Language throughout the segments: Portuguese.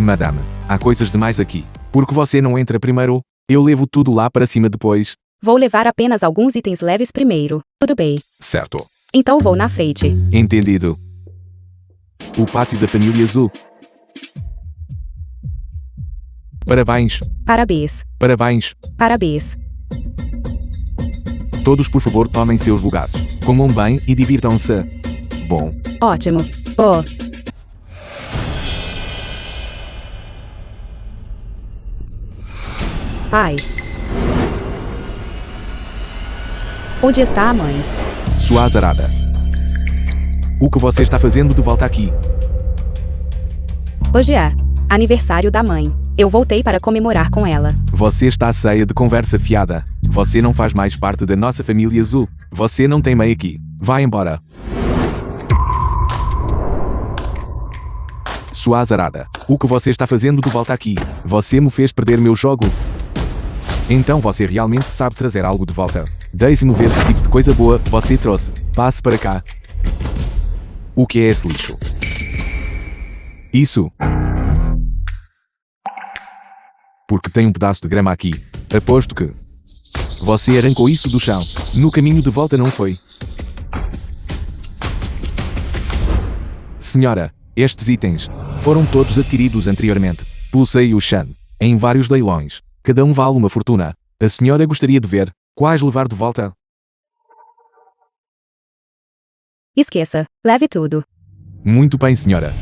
Madame, há coisas demais aqui. Por que você não entra primeiro? Eu levo tudo lá para cima depois. Vou levar apenas alguns itens leves primeiro. Tudo bem. Certo. Então vou na frente. Entendido. O pátio da família Zhu. Parabéns. Parabéns. Parabéns. Parabéns. Todos, por favor, tomem seus lugares. Comam bem e divirtam-se. Bom. Ótimo. Oh. Pai. Onde está a mãe? Sua azarada. O que você está fazendo de volta aqui? Hoje é aniversário da mãe. Eu voltei para comemorar com ela. Você está cheia de conversa fiada. Você não faz mais parte da nossa família Zhu. Você não tem mãe aqui. Vá embora. Sua azarada. O que você está fazendo de volta aqui? Você me fez perder meu jogo. Então você realmente sabe trazer algo de volta. Deixe-me ver que tipo de coisa boa você trouxe. Passe para cá. O que é esse lixo? Isso. Porque tem um pedaço de grama aqui. Aposto que você arrancou isso do chão. No caminho de volta não foi? Senhora, estes itens foram todos adquiridos anteriormente. Pulsei o Shan em vários leilões. Cada um vale uma fortuna. A senhora gostaria de ver quais levar de volta? Esqueça. Leve tudo. Muito bem, senhora.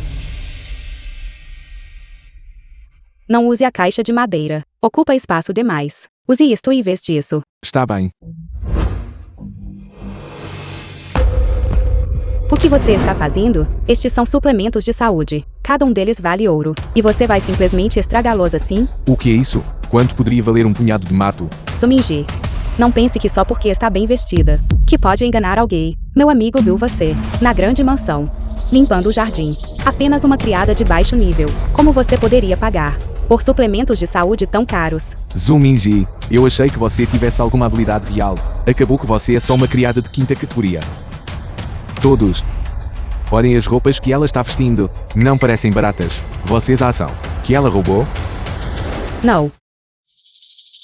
Não use a caixa de madeira. Ocupa espaço demais. Use isto em vez disso. Está bem. O que você está fazendo? Estes são suplementos de saúde. Cada um deles vale ouro. E você vai simplesmente estragá-los assim? O que é isso? Quanto poderia valer um punhado de mato? Suminji. Não pense que só porque está bem vestida, que pode enganar alguém. Meu amigo viu você, na grande mansão, limpando o jardim. Apenas uma criada de baixo nível. Como você poderia pagar por suplementos de saúde tão caros? Zuminji, eu achei que você tivesse alguma habilidade real. Acabou que você é só uma criada de quinta categoria. Todos. Olhem as roupas que ela está vestindo. Não parecem baratas. Vocês acham que ela roubou? Não.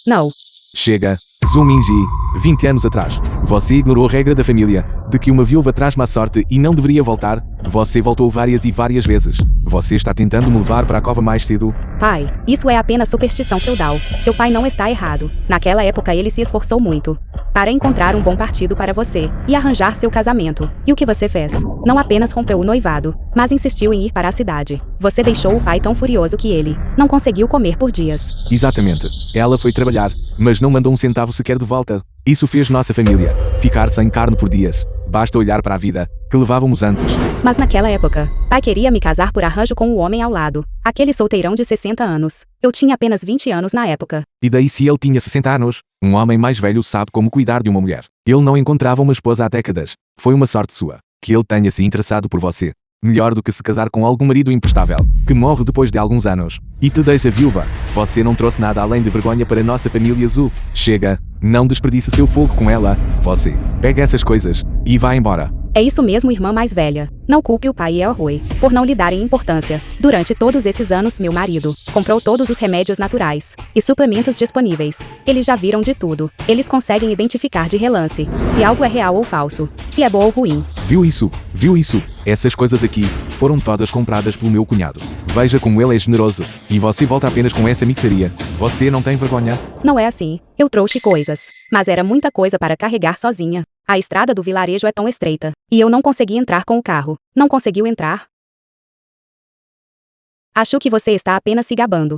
Não. Chega. Zuminji, 20 anos atrás, você ignorou a regra da família, de que uma viúva traz má sorte e não deveria voltar. Você voltou várias e várias vezes. Você está tentando me levar para a cova mais cedo? Pai, isso é apenas superstição feudal. Seu pai não está errado. Naquela época ele se esforçou muito para encontrar um bom partido para você e arranjar seu casamento. E o que você fez? Não apenas rompeu o noivado, mas insistiu em ir para a cidade. Você deixou o pai tão furioso que ele não conseguiu comer por dias. Exatamente. Ela foi trabalhar, mas não mandou um centavo sequer de volta. Isso fez nossa família ficar sem carne por dias. Basta olhar para a vida que levávamos antes. Mas naquela época, pai queria me casar por arranjo com o homem ao lado. Aquele solteirão de 60 anos. Eu tinha apenas 20 anos na época. E daí se ele tinha 60 anos? Um homem mais velho sabe como cuidar de uma mulher. Ele não encontrava uma esposa há décadas. Foi uma sorte sua que ele tenha se interessado por você. Melhor do que se casar com algum marido imprestável, que morre depois de alguns anos e te deixa viúva. Você não trouxe nada além de vergonha para a nossa família Zhu. Chega, não desperdice seu fogo com ela. Você pega essas coisas e vá embora. É isso mesmo, irmã mais velha. Não culpe o pai e a Rui por não lhe darem importância. Durante todos esses anos, meu marido comprou todos os remédios naturais e suplementos disponíveis. Eles já viram de tudo. Eles conseguem identificar de relance se algo é real ou falso, se é bom ou ruim. Viu isso? Viu isso? Essas coisas aqui foram todas compradas pelo meu cunhado. Veja como ele é generoso. E você volta apenas com essa mixaria. Você não tem vergonha? Não é assim. Eu trouxe coisas, mas era muita coisa para carregar sozinha. A estrada do vilarejo é tão estreita, e eu não consegui entrar com o carro. Não conseguiu entrar? Acho que você está apenas se gabando.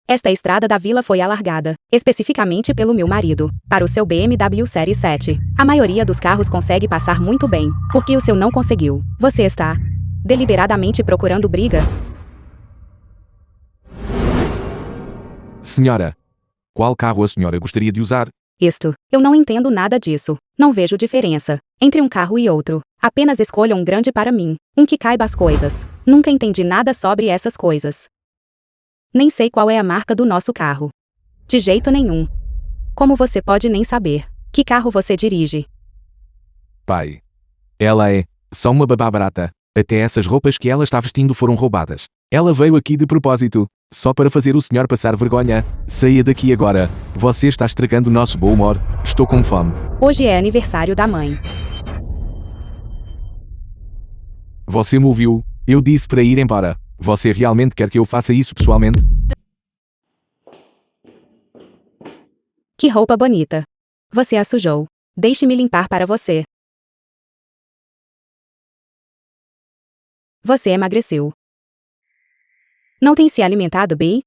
Esta estrada da vila foi alargada, especificamente pelo meu marido, para o seu BMW Série 7. A maioria dos carros consegue passar muito bem, porque o seu não conseguiu. Você está deliberadamente procurando briga? Senhora, qual carro a senhora gostaria de usar? Eu não entendo nada disso. Não vejo diferença entre um carro e outro. Apenas escolha um grande para mim, um que caiba as coisas. Nunca entendi nada sobre essas coisas. Nem sei qual é a marca do nosso carro. De jeito nenhum. Como você pode nem saber? Que carro você dirige? Pai. Ela é só uma babá barata. Até essas roupas que ela está vestindo foram roubadas. Ela veio aqui de propósito, só para fazer o senhor passar vergonha. Saia daqui agora. Você está estragando o nosso bom humor. Estou com fome. Hoje é aniversário da mãe. Você me ouviu? Eu disse para ir embora. Você realmente quer que eu faça isso pessoalmente? Que roupa bonita. Você a sujou. Deixe-me limpar para você. Você emagreceu. Não tem se alimentado bem?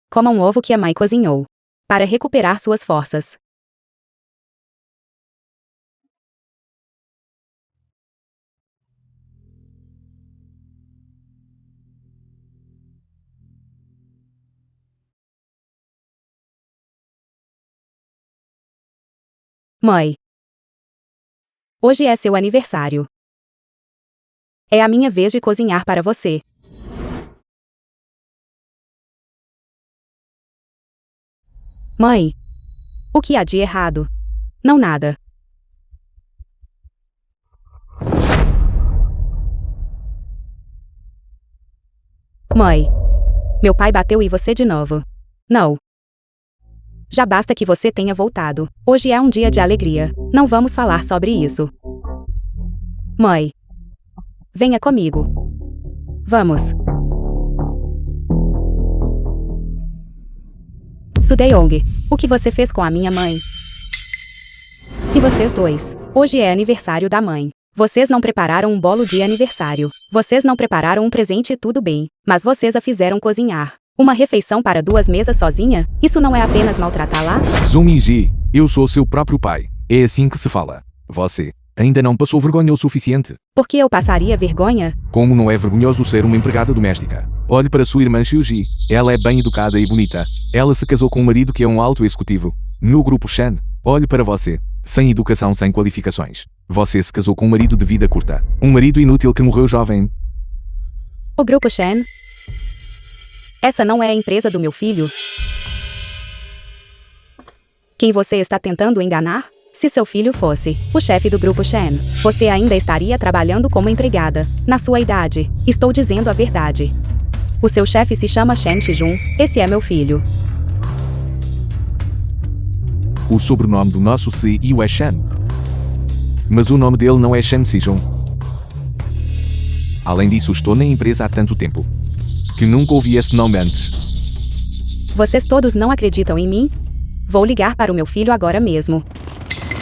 Coma um ovo que a mãe cozinhou. Para recuperar suas forças. Mãe. Hoje é seu aniversário. É a minha vez de cozinhar para você. Mãe. O que há de errado? Não nada. Mãe. Meu pai bateu e você de novo. Não. Já basta que você tenha voltado. Hoje é um dia de alegria. Não vamos falar sobre isso. Mãe. Venha comigo. Vamos. Sudeong, o que você fez com a minha mãe? E vocês dois? Hoje é aniversário da mãe. Vocês não prepararam um bolo de aniversário. Vocês não prepararam um presente e tudo bem. Mas vocês a fizeram cozinhar. Uma refeição para 2 mesas sozinha? Isso não é apenas maltratá-la? Zumiji, eu sou seu próprio pai. É assim que se fala. Você ainda não passou vergonha o suficiente. Por que eu passaria vergonha? Como não é vergonhoso ser uma empregada doméstica? Olhe para sua irmã Xiuji. Ela é bem educada e bonita. Ela se casou com um marido que é um alto executivo. No grupo Shen, olhe para você. Sem educação, sem qualificações. Você se casou com um marido de vida curta. Um marido inútil que morreu jovem. O grupo Shen? Essa não é a empresa do meu filho? Quem você está tentando enganar? Se seu filho fosse o chefe do grupo Shen, você ainda estaria trabalhando como empregada. Na sua idade, estou dizendo a verdade. O seu chefe se chama Shen Shijun. Esse é meu filho. O sobrenome do nosso CEO é Shen. Mas o nome dele não é Shen Shijun. Além disso, estou na empresa há tanto tempo que nunca ouvi esse nome antes. Vocês todos não acreditam em mim? Vou ligar para o meu filho agora mesmo.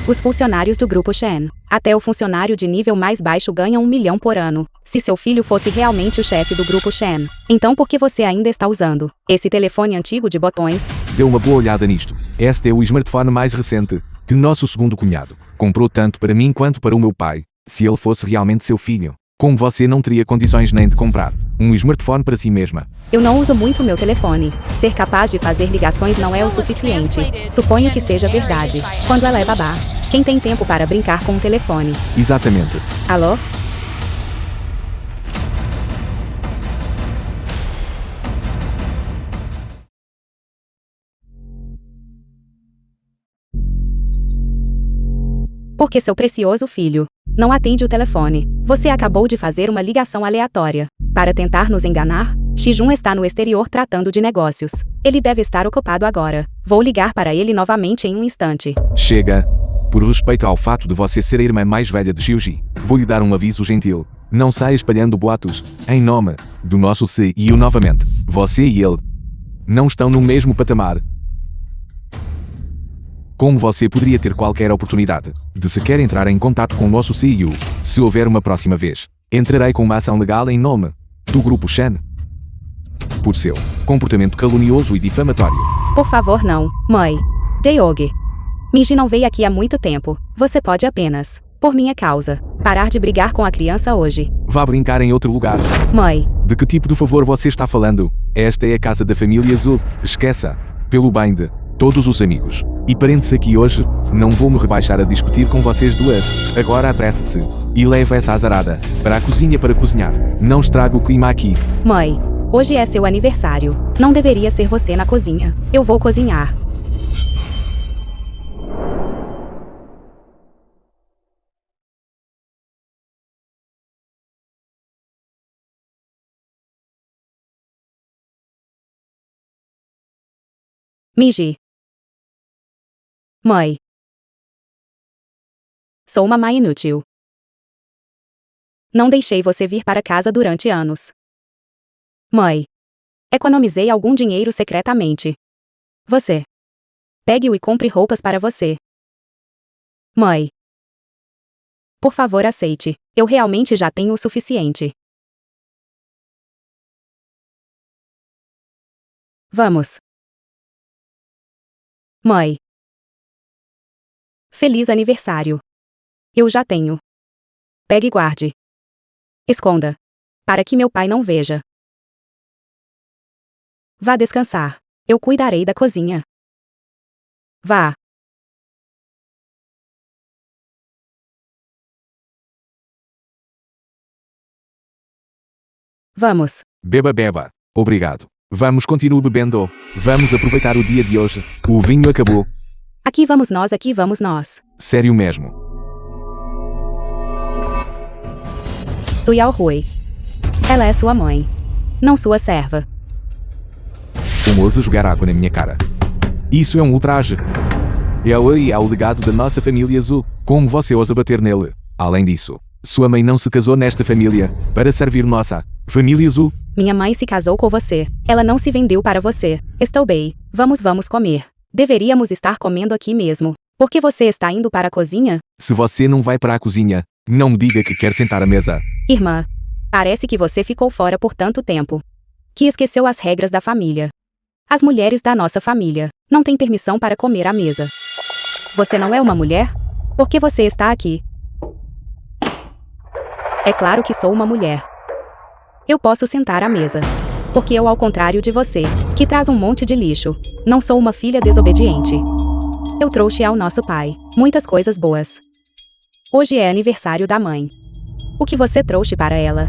Os funcionários do grupo Shen, até o funcionário de nível mais baixo ganha 1 milhão por ano. Se seu filho fosse realmente o chefe do grupo Shen, então por que você ainda está usando esse telefone antigo de botões? Dê uma boa olhada nisto. Este é o smartphone mais recente que nosso segundo cunhado comprou tanto para mim quanto para o meu pai. Se ele fosse realmente seu filho, como você não teria condições nem de comprar um smartphone para si mesma? Eu não uso muito meu telefone. Ser capaz de fazer ligações não é o suficiente. Suponho que seja verdade. Quando ela é babá, quem tem tempo para brincar com um telefone? Exatamente. Alô? Porque seu precioso filho não atende o telefone. Você acabou de fazer uma ligação aleatória para tentar nos enganar? Shijun está no exterior tratando de negócios. Ele deve estar ocupado agora. Vou ligar para ele novamente em um instante. Chega. Por respeito ao fato de você ser a irmã mais velha de Xiuji, vou lhe dar um aviso gentil. Não saia espalhando boatos em nome do nosso CEO novamente. Você e ele não estão no mesmo patamar. Como você poderia ter qualquer oportunidade de sequer entrar em contato com o nosso CEO? Se houver uma próxima vez, entrarei com uma ação legal em nome do grupo Shen por seu comportamento calunioso e difamatório. Por favor, não, mãe. Daeog. Miji não veio aqui há muito tempo. Você pode apenas, por minha causa, parar de brigar com a criança hoje. Vá brincar em outro lugar. Mãe. De que tipo de favor você está falando? Esta é a casa da família Zhu. Esqueça. Pelo bem de todos os amigos e parentes aqui hoje, não vou me rebaixar a discutir com vocês duas. Agora apresse-se e leve essa azarada para a cozinha para cozinhar. Não estrague o clima aqui. Mãe, hoje é seu aniversário. Não deveria ser você na cozinha. Eu vou cozinhar. Miji. Mãe. Sou uma mãe inútil. Não deixei você vir para casa durante anos. Mãe. Economizei algum dinheiro secretamente. Você. Pegue-o e compre roupas para você. Mãe. Por favor, aceite. Eu realmente já tenho o suficiente. Vamos. Mãe. Feliz aniversário. Eu já tenho. Pegue e guarde. Esconda. Para que meu pai não veja. Vá descansar. Eu cuidarei da cozinha. Vá. Vamos. Beba. Obrigado. Vamos continuar bebendo. Vamos aproveitar o dia de hoje. O vinho acabou. Aqui vamos nós. Sério mesmo. Sou Yao Hui. Ela é sua mãe. Não sua serva. Um ousa jogar água na minha cara. Isso é um ultraje. Ele é o legado da nossa família Zhu. Como você ousa bater nele? Além disso, sua mãe não se casou nesta família para servir nossa família Zhu. Minha mãe se casou com você. Ela não se vendeu para você. Estou bem. Vamos comer. Deveríamos estar comendo aqui mesmo. Por que você está indo para a cozinha? Se você não vai para a cozinha, não me diga que quer sentar à mesa. Irmã, parece que você ficou fora por tanto tempo. Que esqueceu as regras da família. As mulheres da nossa família não têm permissão para comer à mesa. Você não é uma mulher? Por que você está aqui? É claro que sou uma mulher. Eu posso sentar à mesa. Porque eu, ao contrário de você, que traz um monte de lixo, não sou uma filha desobediente. Eu trouxe ao nosso pai muitas coisas boas. Hoje é aniversário da mãe. O que você trouxe para ela?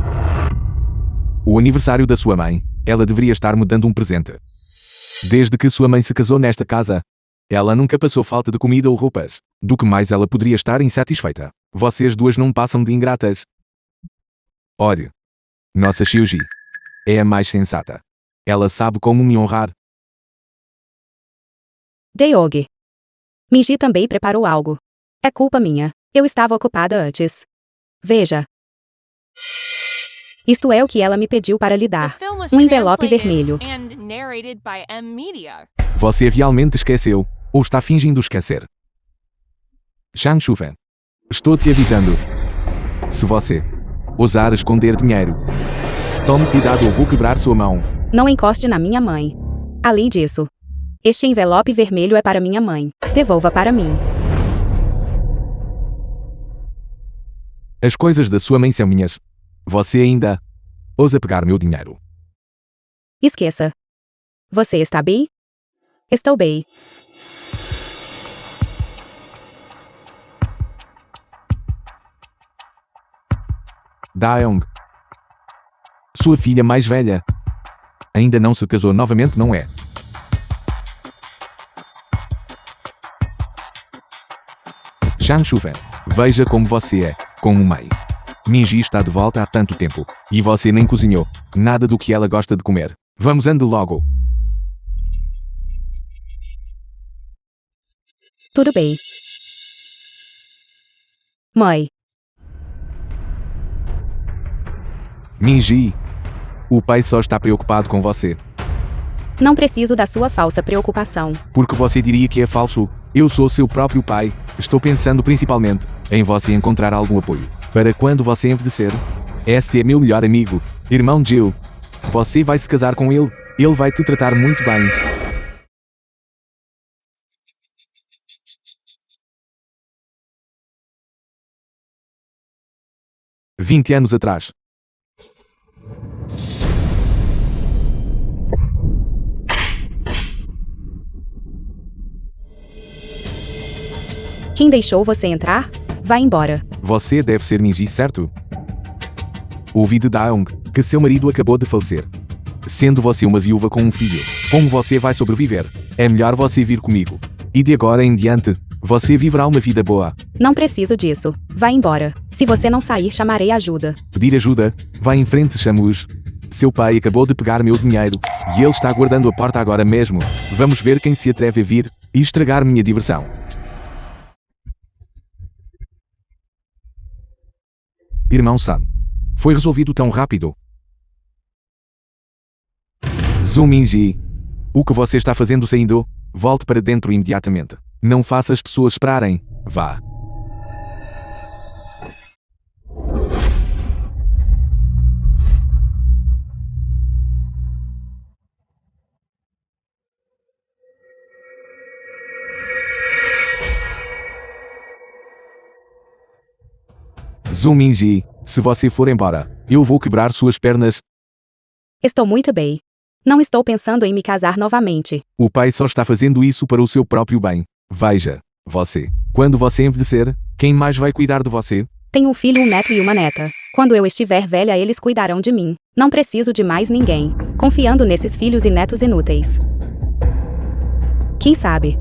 O aniversário da sua mãe. Ela deveria estar me dando um presente. Desde que sua mãe se casou nesta casa, ela nunca passou falta de comida ou roupas. Do que mais ela poderia estar insatisfeita? Vocês duas não passam de ingratas. Olhe. Nossa Xiuji é a mais sensata. Ela sabe como me honrar. Deog. Miji também preparou algo. É culpa minha. Eu estava ocupada antes. Veja. Isto é o que ela me pediu para lhe dar. Um envelope vermelho. Você realmente esqueceu, ou está fingindo esquecer? Shang Shufen. Estou te avisando. Se você ousar esconder dinheiro, tome cuidado ou vou quebrar sua mão. Não encoste na minha mãe. Além disso, este envelope vermelho é para minha mãe. Devolva para mim. As coisas da sua mãe são minhas. Você ainda ousa pegar meu dinheiro. Esqueça. Você está bem? Estou bem. Daeong. Sua filha mais velha. Ainda não se casou novamente, não é? Shang Shufen. Veja como você é, como mãe. Minji está de volta há tanto tempo. E você nem cozinhou nada do que ela gosta de comer. Vamos ande logo. Tudo bem. Mãe. Minji. O pai só está preocupado com você. Não preciso da sua falsa preocupação. Porque você diria que é falso. Eu sou seu próprio pai. Estou pensando principalmente em você encontrar algum apoio para quando você envelhecer. Este é meu melhor amigo, irmão Jill. Você vai se casar com ele. Ele vai te tratar muito bem. "20 anos atrás. Quem deixou você entrar? Vá embora. Você deve ser Minji, certo? Ouvi de Daeong que seu marido acabou de falecer. Sendo você uma viúva com um filho, como você vai sobreviver? É melhor você vir comigo. E de agora em diante, você viverá uma vida boa. Não preciso disso. Vá embora. Se você não sair, chamarei ajuda. Pedir ajuda? Vá em frente, chamo-os. Seu pai acabou de pegar meu dinheiro, e ele está guardando a porta agora mesmo. Vamos ver quem se atreve a vir e estragar minha diversão. Irmão Sam. Foi resolvido tão rápido. Zuminji. O que você está fazendo saindo? Volte para dentro imediatamente. Não faça as pessoas esperarem. Vá. Zuminji, se você for embora, eu vou quebrar suas pernas. Estou muito bem. Não estou pensando em me casar novamente. O pai só está fazendo isso para o seu próprio bem. Veja, você. Quando você envelhecer, quem mais vai cuidar de você? Tenho um filho, um neto e uma neta. Quando eu estiver velha, eles cuidarão de mim. Não preciso de mais ninguém. Confiando nesses filhos e netos inúteis. Quem sabe?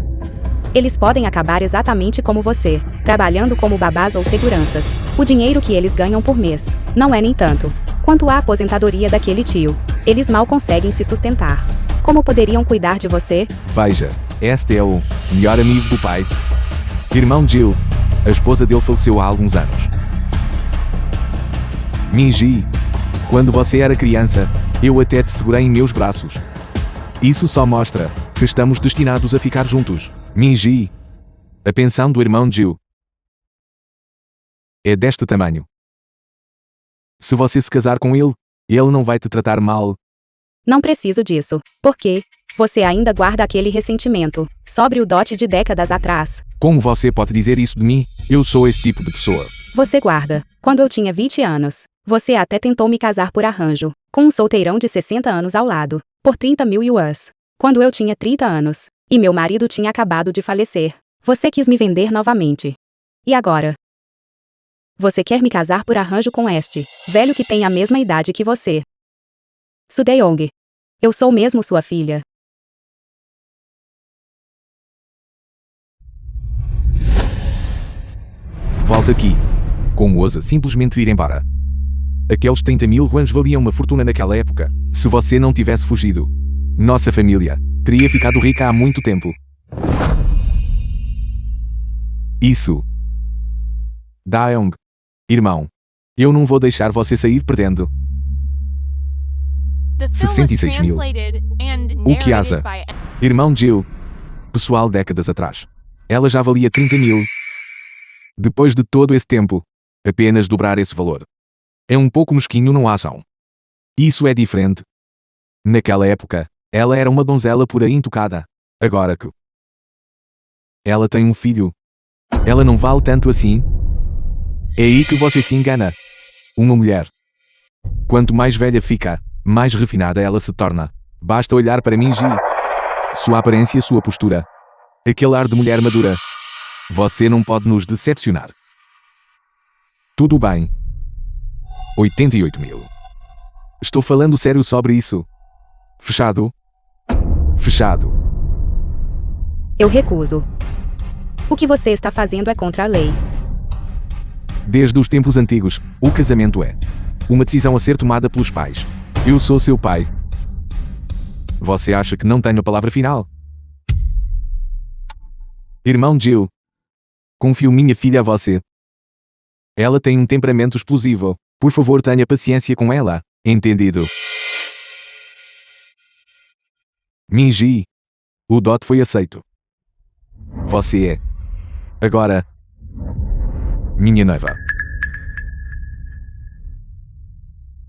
Eles podem acabar exatamente como você, trabalhando como babás ou seguranças. O dinheiro que eles ganham por mês não é nem tanto quanto a aposentadoria daquele tio. Eles mal conseguem se sustentar. Como poderiam cuidar de você? Veja, este é o melhor amigo do pai. Irmão Jill. A esposa dele faleceu há alguns anos. Minji. Quando você era criança, eu até te segurei em meus braços. Isso só mostra que estamos destinados a ficar juntos. Minji. A pensão do irmão Jill é deste tamanho. Se você se casar com ele não vai te tratar mal. Não preciso disso. Por quê? Você ainda guarda aquele ressentimento sobre o dote de décadas atrás. Como você pode dizer isso de mim? Eu sou esse tipo de pessoa. Você guarda. Quando eu tinha 20 anos, você até tentou me casar por arranjo, com um solteirão de 60 anos ao lado, por 30 mil yuans. Quando eu tinha 30 anos, e meu marido tinha acabado de falecer, você quis me vender novamente. E agora? Você quer me casar por arranjo com este velho que tem a mesma idade que você. Sudeong. Eu sou mesmo sua filha. Volta aqui. Como ousa simplesmente ir embora? Aqueles 30 mil yuans valiam uma fortuna naquela época. Se você não tivesse fugido, nossa família teria ficado rica há muito tempo. Isso. Daeong. Irmão. Eu não vou deixar você sair perdendo. 66 mil. O que asa? Irmão Jill. Pessoal, décadas atrás. Ela já valia 30 mil. Depois de todo esse tempo, apenas dobrar esse valor. É um pouco mesquinho, não acham? Isso é diferente. Naquela época, ela era uma donzela pura e intocada. Agora que ela tem um filho, ela não vale tanto assim? É aí que você se engana. Uma mulher, quanto mais velha fica, mais refinada ela se torna. Basta olhar para Minji. Sua aparência, sua postura. Aquele ar de mulher madura. Você não pode nos decepcionar. Tudo bem. 88 mil. Estou falando sério sobre isso. Fechado? Fechado. Eu recuso. O que você está fazendo é contra a lei. Desde os tempos antigos, o casamento é uma decisão a ser tomada pelos pais. Eu sou seu pai. Você acha que não tenho a palavra final? Irmão Jill. Confio minha filha a você. Ela tem um temperamento explosivo. Por favor, tenha paciência com ela. Entendido? Minji. O dote foi aceito. Você é agora minha noiva.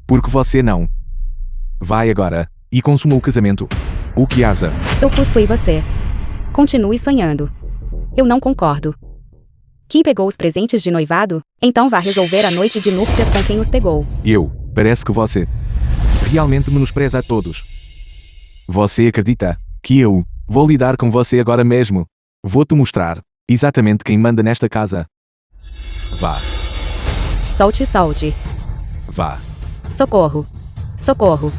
Porque você não vai agora e consumou o casamento. O que asa? Eu cuspo em você. Continue sonhando. Eu não concordo. Quem pegou os presentes de noivado? Então vá resolver a noite de núpcias com quem os pegou. Parece que você realmente menospreza a todos. Você acredita que eu vou lidar com você agora mesmo? Vou-te mostrar exatamente quem manda nesta casa. Vá. Solte, solte. Vá. Socorro. Socorro.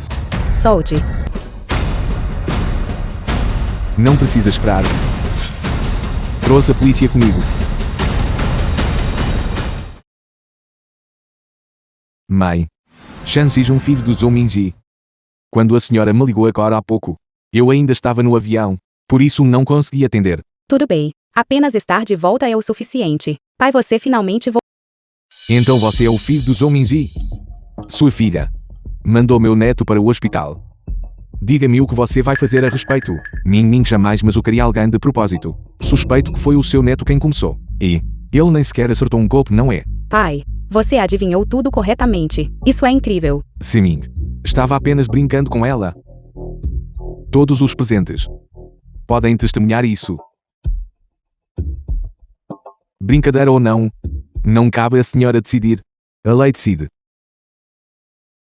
Solte. Não precisa esperar. Trouxe a polícia comigo. Mãe. Shan seja um filho do Zhou Minji. Quando a senhora me ligou agora há pouco, eu ainda estava no avião, por isso não consegui atender. Tudo bem. Apenas estar de volta é o suficiente. Pai, você finalmente voltou. Então você é o filho do Zominji? Sua filha mandou meu neto para o hospital. Diga-me o que você vai fazer a respeito. Nin jamais machucaria alguém de propósito. Suspeito que foi o seu neto quem começou. E ele nem sequer acertou um golpe, não é? Pai, você adivinhou tudo corretamente. Isso é incrível. Siming estava apenas brincando com ela. Todos os presentes podem testemunhar isso. Brincadeira ou não, não cabe à senhora decidir. A lei decide.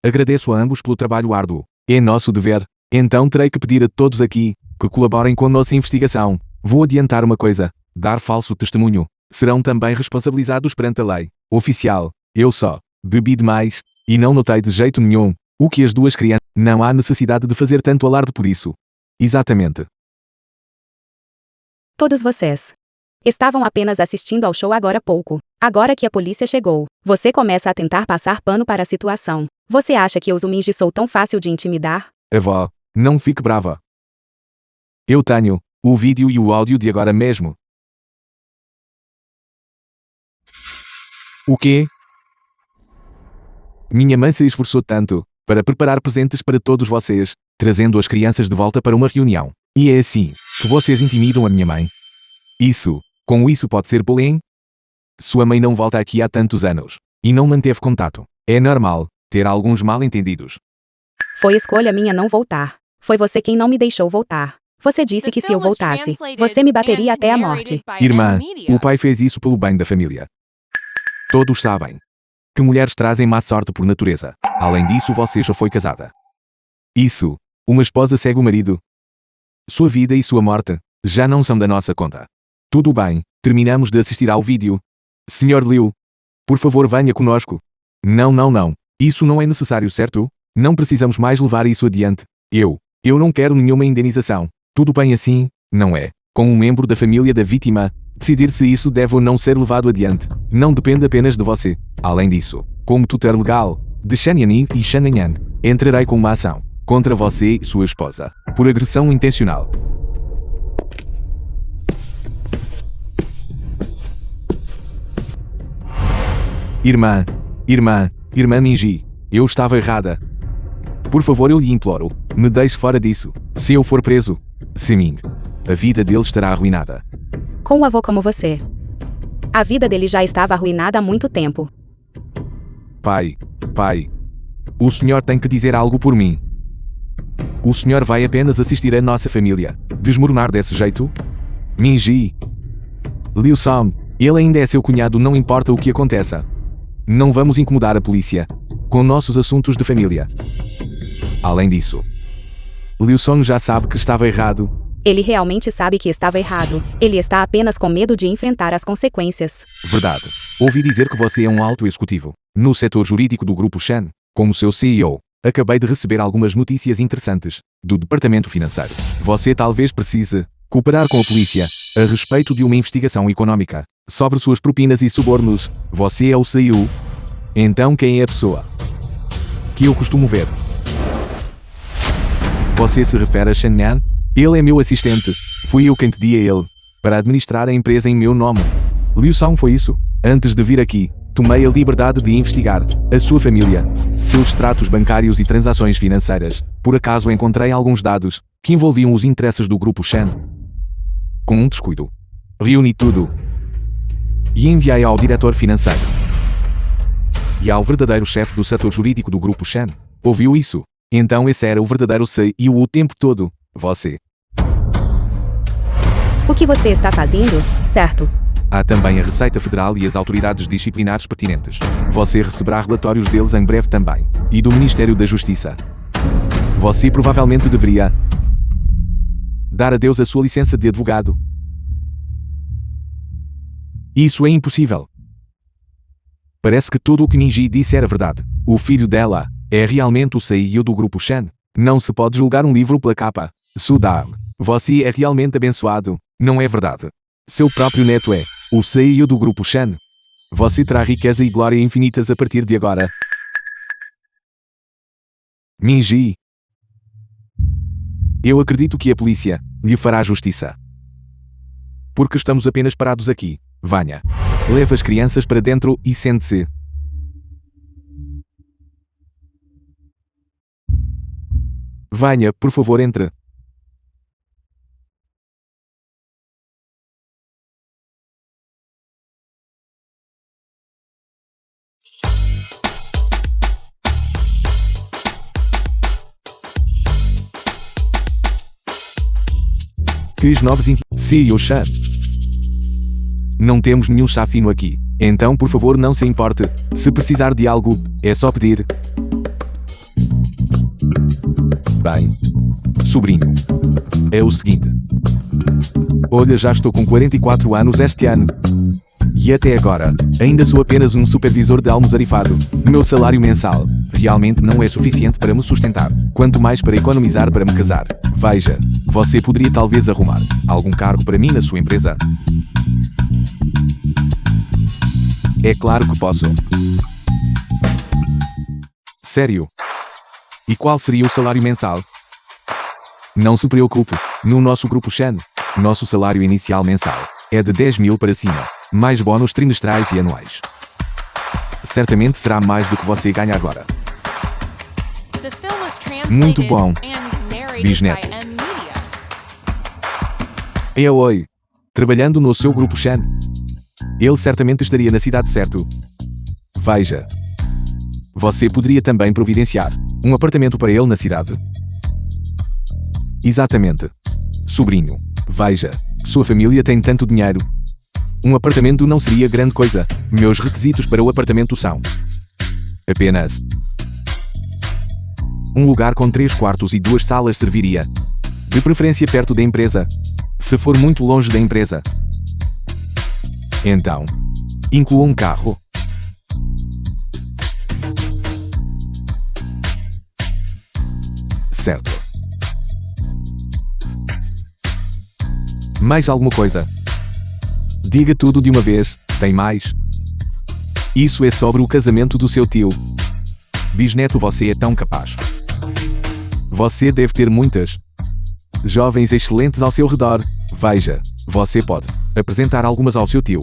Agradeço a ambos pelo trabalho árduo. É nosso dever. Então terei que pedir a todos aqui que colaborem com a nossa investigação. Vou adiantar uma coisa: dar falso testemunho. Serão também responsabilizados perante a lei. Oficial, eu só bebi demais e não notei de jeito nenhum o que as duas crianças. Não há necessidade de fazer tanto alarde por isso. Exatamente. Todos vocês estavam apenas assistindo ao show agora há pouco. Agora que a polícia chegou, você começa a tentar passar pano para a situação. Você acha que o Zominji sou tão fácil de intimidar? Avó, não fique brava. Eu tenho o vídeo e o áudio de agora mesmo. O quê? Minha mãe se esforçou tanto para preparar presentes para todos vocês, trazendo as crianças de volta para uma reunião. E é assim que vocês intimidam a minha mãe. Com isso pode ser bullying? Sua mãe não volta aqui há tantos anos e não manteve contato. É normal ter alguns mal-entendidos. Foi escolha minha não voltar. Foi você quem não me deixou voltar. Você disse que se eu voltasse, você me bateria até a morte. Irmã, o pai fez isso pelo bem da família. Todos sabem que mulheres trazem má sorte por natureza. Além disso, você já foi casada. Uma esposa segue o marido. Sua vida e sua morte já não são da nossa conta. Tudo bem, terminamos de assistir ao vídeo. Sr. Liu, por favor venha conosco. Não. Isso não é necessário, certo? Não precisamos mais levar isso adiante. Eu não quero nenhuma indenização. Tudo bem assim, não é? Como um membro da família da vítima, decidir se isso deve ou não ser levado adiante não depende apenas de você. Além disso, como tutor legal de Shen Yanning e Shen Yang, entrarei com uma ação contra você e sua esposa por agressão intencional. Irmã Minji, eu estava errada. Por favor, eu lhe imploro, me deixe fora disso. Se eu for preso, Siming, a vida dele estará arruinada. Com um avô como você. A vida dele já estava arruinada há muito tempo. Pai, o senhor tem que dizer algo por mim. O senhor vai apenas assistir a nossa família desmoronar desse jeito? Minji, Liu Sam, ele ainda é seu cunhado, não importa o que aconteça. Não vamos incomodar a polícia com nossos assuntos de família. Além disso, Liu Song já sabe que estava errado. Ele realmente sabe que estava errado. Ele está apenas com medo de enfrentar as consequências. Verdade. Ouvi dizer que você é um alto executivo no setor jurídico do Grupo Shen. Como seu CEO, acabei de receber algumas notícias interessantes do departamento financeiro. Você talvez precise cooperar com a polícia a respeito de uma investigação econômica sobre suas propinas e subornos. Você é o CEO? Então quem é a pessoa que eu costumo ver? Você se refere a Shen Yan? Ele é meu assistente. Fui eu quem pedi a ele para administrar a empresa em meu nome. Liu Song foi isso. Antes de vir aqui, tomei a liberdade de investigar a sua família, seus extratos bancários e transações financeiras. Por acaso encontrei alguns dados que envolviam os interesses do Grupo Shen. Com um descuido, reuni tudo e enviei ao diretor financeiro e ao verdadeiro chefe do setor jurídico do Grupo Shen. Ouviu isso? Então esse era o verdadeiro CEO o tempo todo. Você. O que você está fazendo, certo? Há também a Receita Federal e as autoridades disciplinares pertinentes. Você receberá relatórios deles em breve também. E do Ministério da Justiça. Você provavelmente deveria dar adeus à sua licença de advogado. Isso é impossível. Parece que tudo o que Minji disse era verdade. O filho dela é realmente o CEO do Grupo Shen. Não se pode julgar um livro pela capa. Sudar, você é realmente abençoado, não é verdade? Seu próprio neto é o CEO do Grupo Shen. Você terá riqueza e glória infinitas a partir de agora. Minji, Eu acredito que a polícia lhe fará justiça. Porque estamos apenas parados aqui. Venha. Leva as crianças para dentro e sente-se. Venha, por favor, entre. Cris novos Sim, o chá. Não temos nenhum chá fino aqui. Então, por favor, não se importe. Se precisar de algo, é só pedir. Bem, sobrinho, é o seguinte. Olha, já estou com 44 anos este ano. E até agora, ainda sou apenas um supervisor de almoxarifado. Meu salário mensal realmente não é suficiente para me sustentar, quanto mais para economizar para me casar. Veja, você poderia talvez arrumar algum cargo para mim na sua empresa? É claro que posso. Sério? E qual seria o salário mensal? Não se preocupe, no nosso grupo Shan, nosso salário inicial mensal é de 10 mil para cima, mais bónus trimestrais e anuais. Certamente será mais do que você ganha agora. Muito bom, bisneto. Oi, trabalhando no seu grupo Shan. Ele certamente estaria na cidade certo. Veja. Você poderia também providenciar um apartamento para ele na cidade. Exatamente. Sobrinho, veja, sua família tem tanto dinheiro. Um apartamento não seria grande coisa. Meus requisitos para o apartamento são apenas um lugar com 3 quartos e 2 salas serviria. De preferência perto da empresa. Se for muito longe da empresa, então, inclua um carro. Certo. Mais alguma coisa? Diga tudo de uma vez. Tem mais? Isso é sobre o casamento do seu tio. Bisneto, você é tão capaz. Você deve ter muitas jovens excelentes ao seu redor. Veja, você pode apresentar algumas ao seu tio.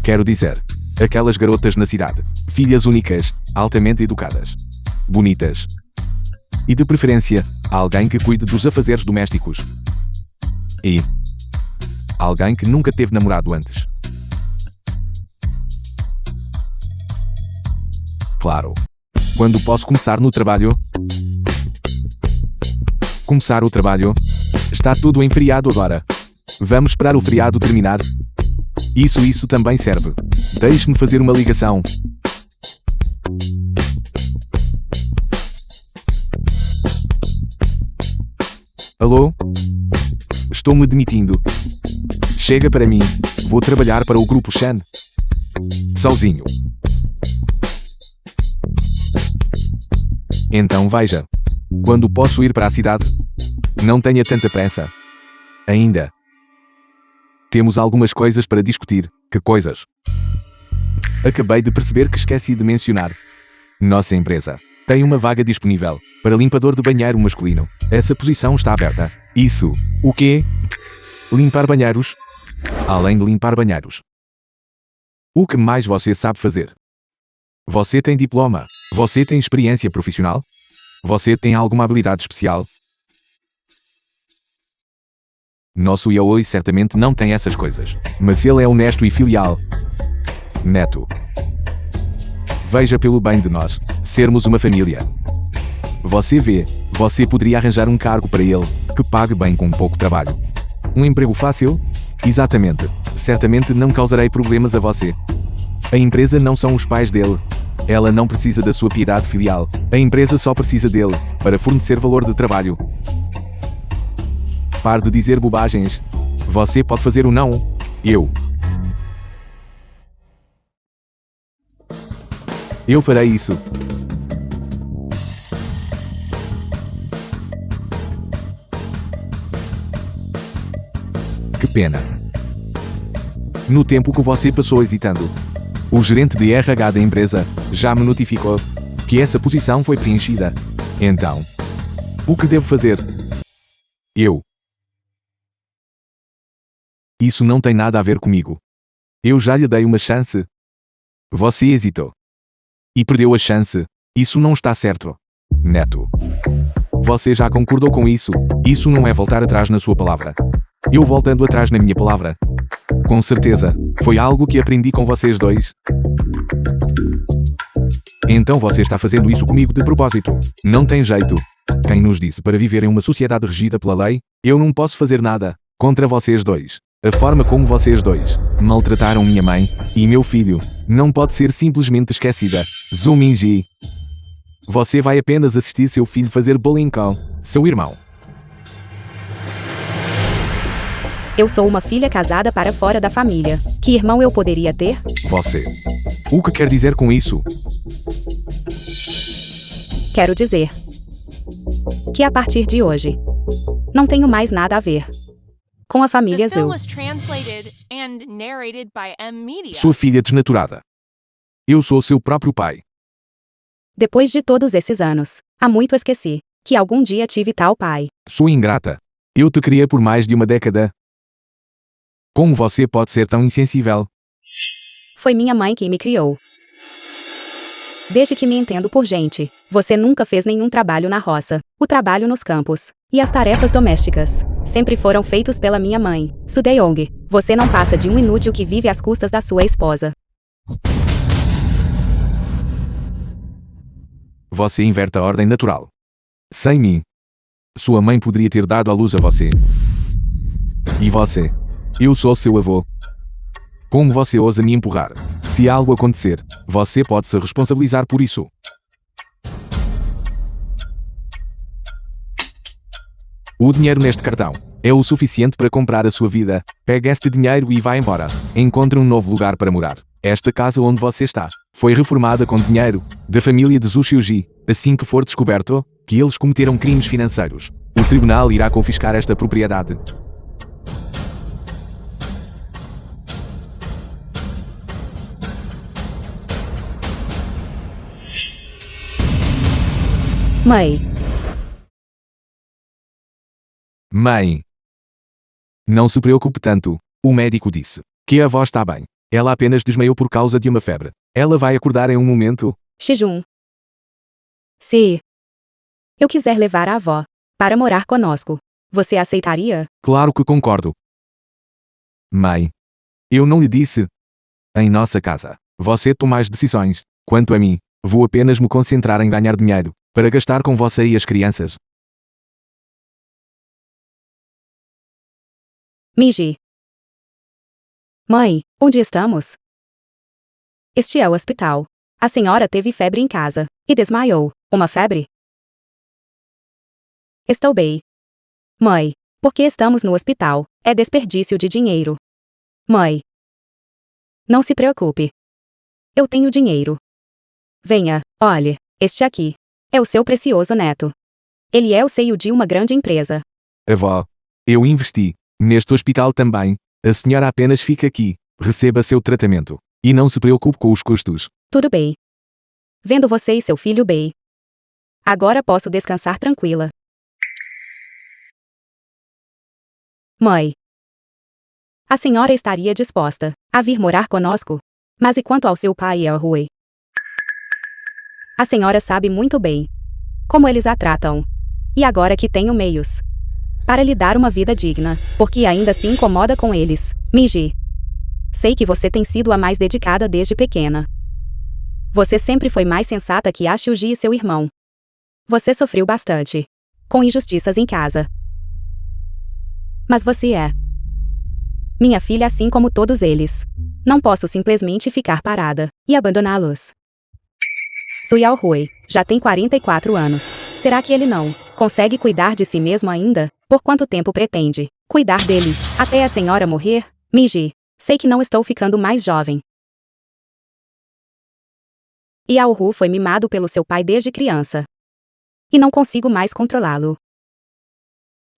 Quero dizer, aquelas garotas na cidade, filhas únicas, altamente educadas, bonitas. E de preferência, alguém que cuide dos afazeres domésticos. E alguém que nunca teve namorado antes. Claro. Quando posso começar no trabalho? Começar o trabalho? Está tudo em feriado agora. Vamos esperar o feriado terminar? Isso também serve. Deixe-me fazer uma ligação. Alô? Estou me demitindo. Chega para mim. Vou trabalhar para o grupo Shan. Sozinho. Então veja. Quando posso ir para a cidade? Não tenha tanta pressa. Ainda. Temos algumas coisas para discutir. Que coisas? Acabei de perceber que esqueci de mencionar. Nossa empresa tem uma vaga disponível para limpador de banheiro masculino. Essa posição está aberta. Isso. O quê? Limpar banheiros? Além de limpar banheiros, o que mais você sabe fazer? Você tem diploma? Você tem experiência profissional? Você tem alguma habilidade especial? Nosso Yaoi certamente não tem essas coisas, mas ele é honesto e filial. Neto. Veja, pelo bem de nós sermos uma família. Você vê, você poderia arranjar um cargo para ele, que pague bem com pouco trabalho. Um emprego fácil? Exatamente. Certamente não causarei problemas a você. A empresa não são os pais dele. Ela não precisa da sua piedade filial. A empresa só precisa dele para fornecer valor de trabalho. Pare de dizer bobagens. Você pode fazer ou não. Eu farei isso. Que pena. No tempo que você passou hesitando, o gerente de RH da empresa já me notificou que essa posição foi preenchida. Então, O que devo fazer? Eu. Isso não tem nada a ver comigo. Eu já lhe dei uma chance. Você hesitou. E perdeu a chance. Isso não está certo. Neto. Você já concordou com isso? Isso não é voltar atrás na sua palavra. Eu voltando atrás na minha palavra. Com certeza, foi algo que aprendi com vocês dois. Então você está fazendo isso comigo de propósito. Não tem jeito. Quem nos disse para viver em uma sociedade regida pela lei? Eu não posso fazer nada contra vocês dois. A forma como vocês dois maltrataram minha mãe e meu filho não pode ser simplesmente esquecida. Zuminji. Você vai apenas assistir seu filho fazer bullying com seu irmão. Eu sou uma filha casada para fora da família. Que irmão eu poderia ter? Você. O que quer dizer com isso? Quero dizer que a partir de hoje, não tenho mais nada a ver com a família The film Zhu. was translated and narrated by M Media. Sua filha desnaturada. Eu sou seu próprio pai. Depois de todos esses anos, há muito esqueci que algum dia tive tal pai. Sua ingrata. Eu te criei por mais de uma década. Como você pode ser tão insensível? Foi minha mãe quem me criou. Desde que me entendo por gente, você nunca fez nenhum trabalho na roça, o trabalho nos campos, e as tarefas domésticas sempre foram feitos pela minha mãe. Sudeyong, você não passa de um inútil que vive às custas da sua esposa. Você inverte a ordem natural. Sem mim, sua mãe poderia ter dado à luz a você. E você? Eu sou seu avô. Como você ousa me empurrar? Se algo acontecer, você pode se responsabilizar por isso. O dinheiro neste cartão é o suficiente para comprar a sua vida. Pegue este dinheiro e vá embora. Encontre um novo lugar para morar. Esta casa onde você está foi reformada com dinheiro da família de Zhu Xiuji. Assim que for descoberto que eles cometeram crimes financeiros, o tribunal irá confiscar esta propriedade. Mãe, Mãe. Não se preocupe tanto. O médico disse que a avó está bem. Ela apenas desmaiou por causa de uma febre. Ela vai acordar em um momento. Shijun. Se eu quiser levar a avó para morar conosco, você aceitaria? Claro que concordo. Mãe. Eu não lhe disse. Em nossa casa, você toma as decisões. Quanto a mim, vou apenas me concentrar em ganhar dinheiro para gastar com você e as crianças. Miji. Mãe, onde estamos? Este é o hospital. A senhora teve febre em casa e desmaiou. Uma febre? Estou bem. Mãe, por que estamos no hospital? É desperdício de dinheiro. Mãe. Não se preocupe. Eu tenho dinheiro. Venha, olhe, este aqui é o seu precioso neto. Ele é o CEO de uma grande empresa. Avó. Eu investi neste hospital também. A senhora apenas fica aqui. Receba seu tratamento. E não se preocupe com os custos. Tudo bem. Vendo você e seu filho bem. Agora posso descansar tranquila. Mãe. A senhora estaria disposta a vir morar conosco? Mas e quanto ao seu pai e ao Rui? A senhora sabe muito bem como eles a tratam. E agora que tenho meios para lhe dar uma vida digna, porque ainda se incomoda com eles. Miji. Sei que você tem sido a mais dedicada desde pequena. Você sempre foi mais sensata que a Xiuji e seu irmão. Você sofreu bastante com injustiças em casa. Mas você é minha filha assim como todos eles. Não posso simplesmente ficar parada e abandoná-los. Suyao Rui já tem 44 anos. Será que ele não consegue cuidar de si mesmo ainda? Por quanto tempo pretende cuidar dele? Até a senhora morrer? Miji, sei que não estou ficando mais jovem. E Ru foi mimado pelo seu pai desde criança. E não consigo mais controlá-lo.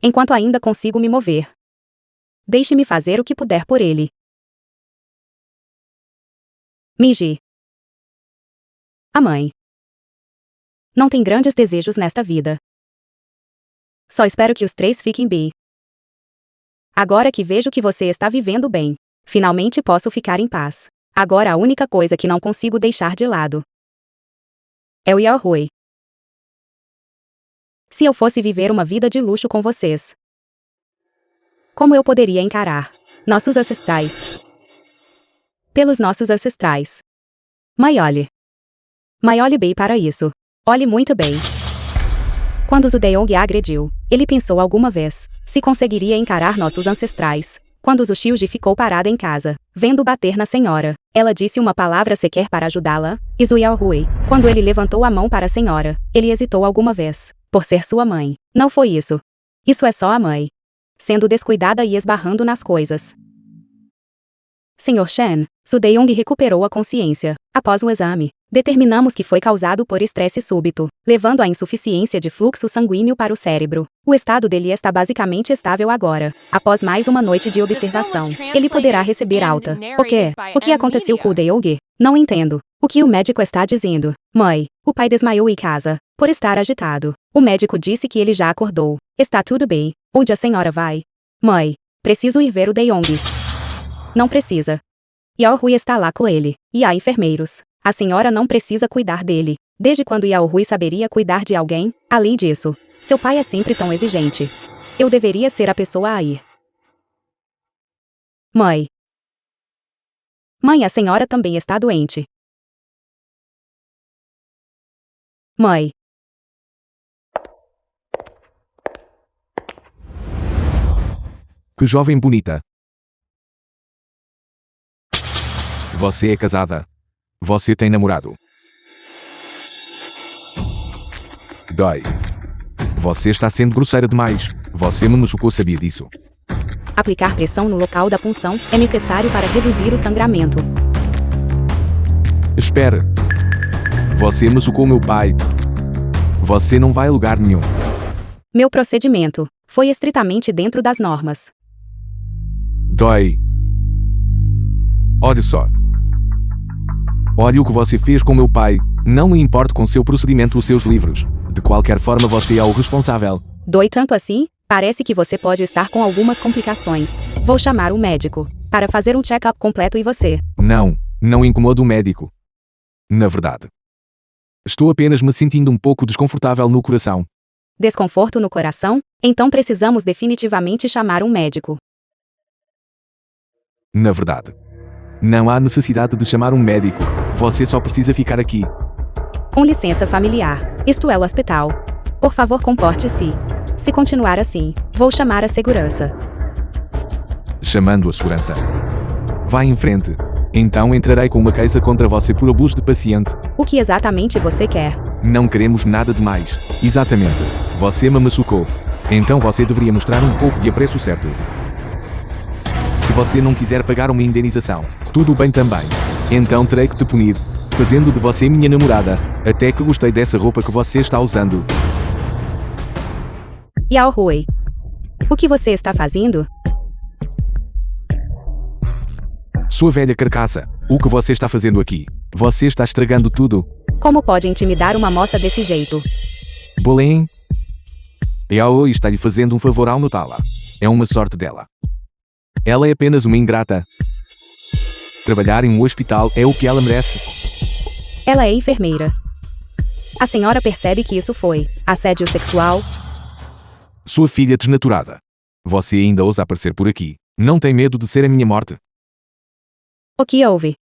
Enquanto ainda consigo me mover. Deixe-me fazer o que puder por ele. Miji. A mãe não tem grandes desejos nesta vida. Só espero que os três fiquem bem. Agora que vejo que você está vivendo bem, finalmente posso ficar em paz. Agora a única coisa que não consigo deixar de lado é o Yaohui. Se eu fosse viver uma vida de luxo com vocês, como eu poderia encarar nossos ancestrais? Pelos nossos ancestrais. Mãe, olhe bem para isso. Olhe muito bem. Quando Zudeong a agrediu, ele pensou alguma vez se conseguiria encarar nossos ancestrais. Quando Zushilji ficou parada em casa, vendo bater na senhora, ela disse uma palavra sequer para ajudá-la, e Zhu Yaohui, quando ele levantou a mão para a senhora, ele hesitou alguma vez, por ser sua mãe. Não foi isso. Isso é só a mãe sendo descuidada e esbarrando nas coisas. Senhor Shen, Zudeong recuperou a consciência. Após o exame, determinamos que foi causado por estresse súbito, levando à insuficiência de fluxo sanguíneo para o cérebro. O estado dele está basicamente estável agora. Após mais uma noite de observação, ele poderá receber alta. O quê? O que aconteceu com o Deong? Não entendo. O que o médico está dizendo? Mãe, o pai desmaiou em casa, por estar agitado. O médico disse que ele já acordou. Está tudo bem. Onde a senhora vai? Mãe, preciso ir ver o Deong. Não precisa. Yaohui está lá com ele, e há enfermeiros. A senhora não precisa cuidar dele. Desde quando Yaohui saberia cuidar de alguém? Além disso, seu pai é sempre tão exigente. Eu deveria ser a pessoa a ir. Mãe. Mãe, a senhora também está doente. Mãe. Que jovem bonita. Você é casada. Você tem namorado. Dói. Você está sendo grosseira demais. Você me machucou, sabia disso? Aplicar pressão no local da punção é necessário para reduzir o sangramento. Espere. Você machucou meu pai. Você não vai a lugar nenhum. Meu procedimento foi estritamente dentro das normas. Dói. Olha só. Olha o que você fez com meu pai. Não me importo com seu procedimento ou seus livros. De qualquer forma, você é o responsável. Dói tanto assim? Parece que você pode estar com algumas complicações. Vou chamar um médico para fazer um check-up completo e você. Não incomoda o médico. Na verdade, estou apenas me sentindo um pouco desconfortável no coração. Desconforto no coração? Então precisamos definitivamente chamar um médico. Na verdade, não há necessidade de chamar um médico. Você só precisa ficar aqui. Com licença familiar. Isto é o hospital. Por favor, comporte-se. Se continuar assim, vou chamar a segurança. Chamando a segurança. Vá em frente. Então entrarei com uma queixa contra você por abuso de paciente. O que exatamente você quer? Não queremos nada demais. Exatamente. Você me machucou. Então você deveria mostrar um pouco de apreço certo. Se você não quiser pagar uma indenização, tudo bem também. Então terei que te punir, fazendo de você minha namorada. Até que gostei dessa roupa que você está usando. Yaohui. O que você está fazendo? Sua velha carcaça, o que você está fazendo aqui? Você está estragando tudo. Como pode intimidar uma moça desse jeito? Bolém. Yaoi está lhe fazendo um favor ao notá-la. É uma sorte dela. Ela é apenas uma ingrata. Trabalhar em um hospital é o que ela merece. Ela é enfermeira. A senhora percebe que isso foi assédio sexual? Sua filha desnaturada. Você ainda ousa aparecer por aqui. Não tem medo de ser a minha morte? O que houve?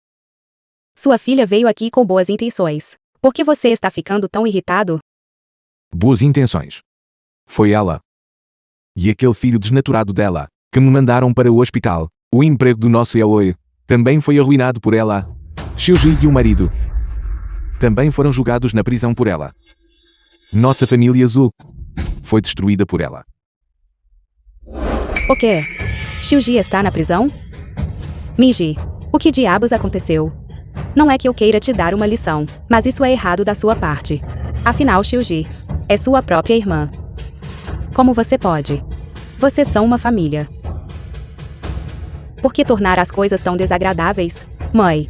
Sua filha veio aqui com boas intenções. Por que você está ficando tão irritado? Boas intenções. Foi ela. E aquele filho desnaturado dela, que me mandaram para o hospital. O emprego do nosso Yaoi também foi arruinado por ela. Xiuji e o marido também foram julgados na prisão por ela. Nossa família Zhu foi destruída por ela. O quê? Xiuji está na prisão? Miji, o que diabos aconteceu? Não é que eu queira te dar uma lição, mas isso é errado da sua parte. Afinal, Xiuji é sua própria irmã. Como você pode? Vocês são uma família. Por que tornar as coisas tão desagradáveis, mãe?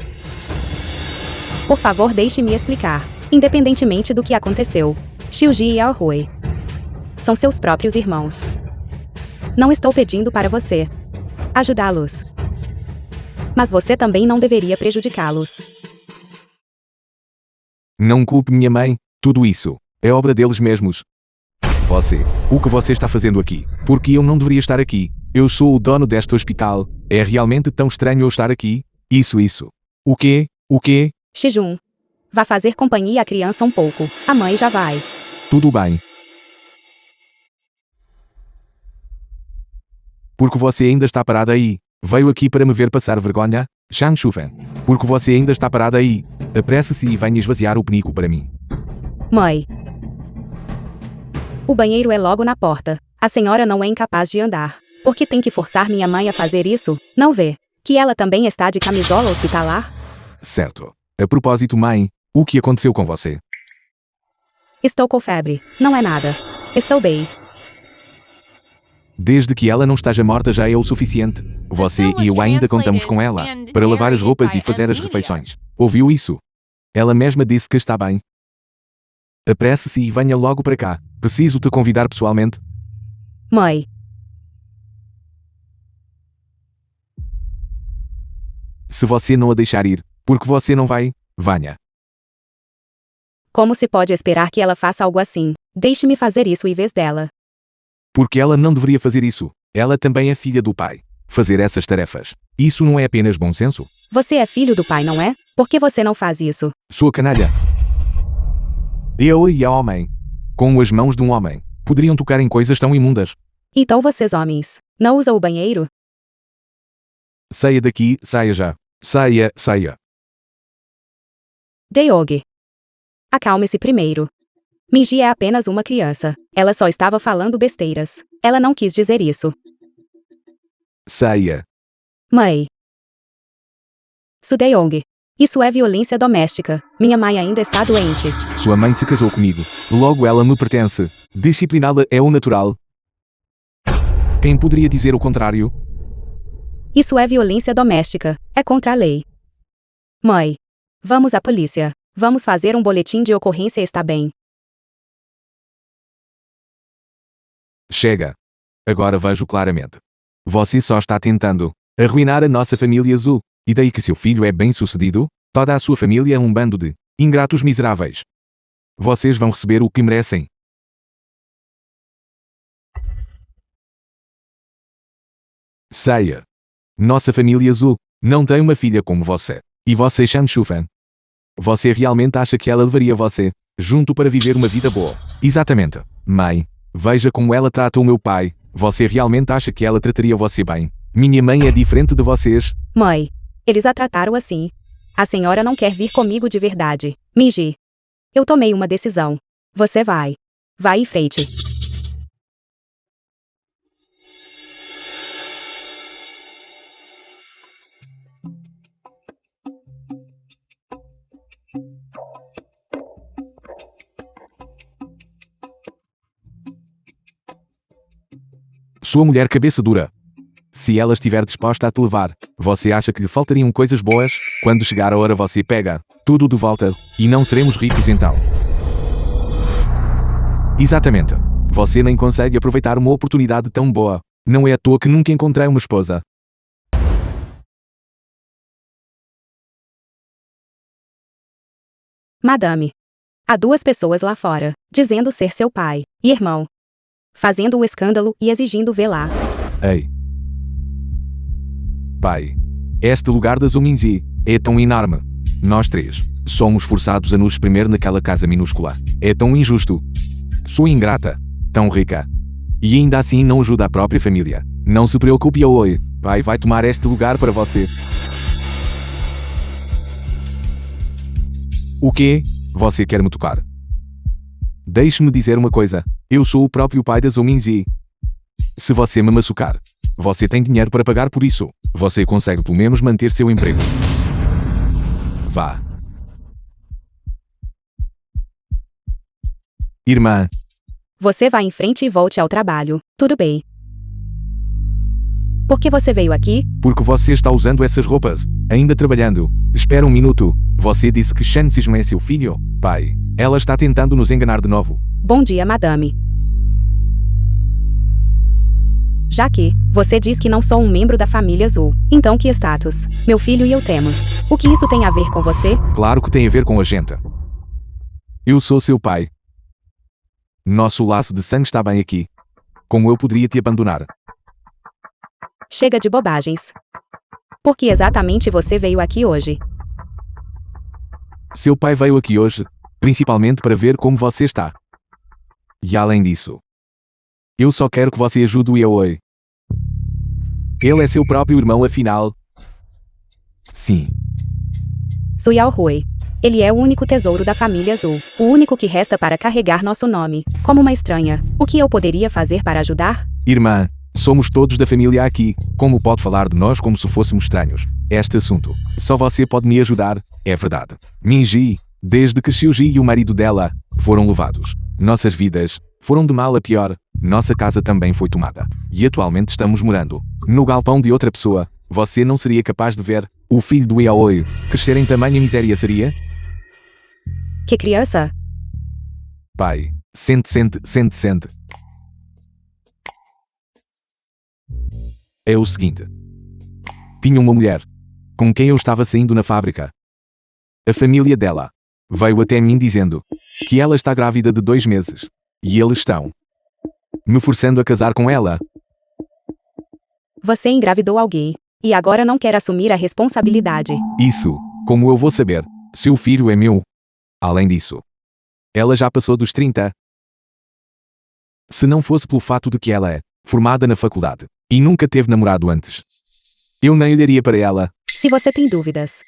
Por favor, deixe-me explicar. Independentemente do que aconteceu, Xiuji e Yaohui São seus próprios irmãos. Não estou pedindo para você ajudá-los. Mas você também não deveria prejudicá-los. Não culpe minha mãe, tudo isso é obra deles mesmos. O que você está fazendo aqui? Porque eu não deveria estar aqui. Eu sou o dono deste hospital. É realmente tão estranho eu estar aqui? Isso. O quê? Shijun. Vá fazer companhia à criança um pouco. A mãe já vai. Tudo bem. Porque você ainda está parada aí. Veio aqui para me ver passar vergonha? Shang Shufen. Porque você ainda está parada aí. Apresse-se e venha esvaziar o penico para mim. Mãe. O banheiro é logo na porta. A senhora não é incapaz de andar. Por que tem que forçar minha mãe a fazer isso? Não vê que ela também está de camisola hospitalar? Certo. A propósito, mãe, o que aconteceu com você? Estou com febre. Não é nada. Estou bem. Desde que ela não esteja morta já é o suficiente. Você e eu ainda contamos com ela para lavar as roupas e fazer as refeições. Ouviu isso? Ela mesma disse que está bem. Apresse-se e venha logo para cá. Preciso te convidar pessoalmente. Mãe. Se você não a deixar ir, porque você não vai, venha. Como se pode esperar que ela faça algo assim? Deixe-me fazer isso em vez dela. Porque ela não deveria fazer isso. Ela também é filha do pai. Fazer essas tarefas. Isso não é apenas bom senso? Você é filho do pai, não é? Por que você não faz isso? Sua canalha. Eu e a homem, com as mãos de um homem, poderiam tocar em coisas tão imundas. Então vocês homens, não usam o banheiro? Saia daqui, saia já. Saia. Deog. Acalme-se primeiro. Miji é apenas uma criança. Ela só estava falando besteiras. Ela não quis dizer isso. Saia. Mãe. Sudeong. Isso é violência doméstica. Minha mãe ainda está doente. Sua mãe se casou comigo. Logo ela me pertence. Discipliná-la é o natural. Quem poderia dizer o contrário? Isso é violência doméstica. É contra a lei. Mãe. Vamos à polícia. Vamos fazer um boletim de ocorrência, está bem? Chega. Agora vejo claramente. Você só está tentando arruinar a nossa família azul. E daí que seu filho é bem-sucedido? Toda a sua família é um bando de ingratos miseráveis. Vocês vão receber o que merecem. Saia. Nossa família azul não tem uma filha como você. E você, Shang Shufen. Você realmente acha que ela levaria você junto para viver uma vida boa? Exatamente. Mãe, veja como ela trata o meu pai. Você realmente acha que ela trataria você bem? Minha mãe é diferente de vocês. Mãe, eles a trataram assim. A senhora não quer vir comigo de verdade. Miji. Eu tomei uma decisão. Você vai. Vai em frente. Sua mulher cabeça dura. Se ela estiver disposta a te levar, você acha que lhe faltariam coisas boas? Quando chegar a hora você pega tudo de volta, e não seremos ricos então. Exatamente. Você nem consegue aproveitar uma oportunidade tão boa. Não é à toa que nunca encontrei uma esposa. Madame. Há duas pessoas lá fora, dizendo ser seu pai e irmão. Fazendo o escândalo e exigindo vê-la. Ei. Pai. Este lugar da Zuminzi é tão enorme. Nós três somos forçados a nos espremer naquela casa minúscula. É tão injusto. Sou ingrata. Tão rica. E ainda assim não ajuda a própria família. Não se preocupe, Aoi. Pai vai tomar este lugar para você. O quê? Você quer me tocar? Deixe-me dizer uma coisa. Eu sou o próprio pai da Zuminzi. Se você me machucar, você tem dinheiro para pagar por isso. Você consegue pelo menos manter seu emprego. Vá. Irmã. Você vai em frente e volte ao trabalho. Tudo bem. Por que você veio aqui? Porque você está usando essas roupas. Ainda trabalhando. Espera um minuto. Você disse que Shan Sismo é seu filho? Pai. Ela está tentando nos enganar de novo. Bom dia, madame. Já que você diz que não sou um membro da família Azul, então que status meu filho e eu temos? O que isso tem a ver com você? Claro que tem a ver com a gente. Eu sou seu pai. Nosso laço de sangue está bem aqui. Como eu poderia te abandonar? Chega de bobagens. Por que exatamente você veio aqui hoje? Seu pai veio aqui hoje, principalmente para ver como você está. E além disso, eu só quero que você ajude o Yaoi. Ele é seu próprio irmão, afinal. Sim. Su Yaohui. Ele é o único tesouro da família Azul. O único que resta para carregar nosso nome. Como uma estranha, o que eu poderia fazer para ajudar? Irmã, somos todos da família aqui. Como pode falar de nós como se fôssemos estranhos? Este assunto, só você pode me ajudar, é verdade. Minji, desde que Xiuji e o marido dela foram levados, nossas vidas foram de mal a pior. Nossa casa também foi tomada. E atualmente estamos morando no galpão de outra pessoa. Você não seria capaz de ver o filho do Yaoi crescer em tamanha miséria, seria? Que criança? Pai, sente. É o seguinte. Tinha uma mulher com quem eu estava saindo na fábrica. A família dela veio até mim dizendo que ela está grávida de 2 meses. E eles estão me forçando a casar com ela. Você engravidou alguém. E agora não quer assumir a responsabilidade. Isso, como eu vou saber? Se o filho é meu. Além disso, ela já passou dos 30. Se não fosse pelo fato de que ela é formada na faculdade e nunca teve namorado antes, eu nem olharia para ela. Se você tem dúvidas,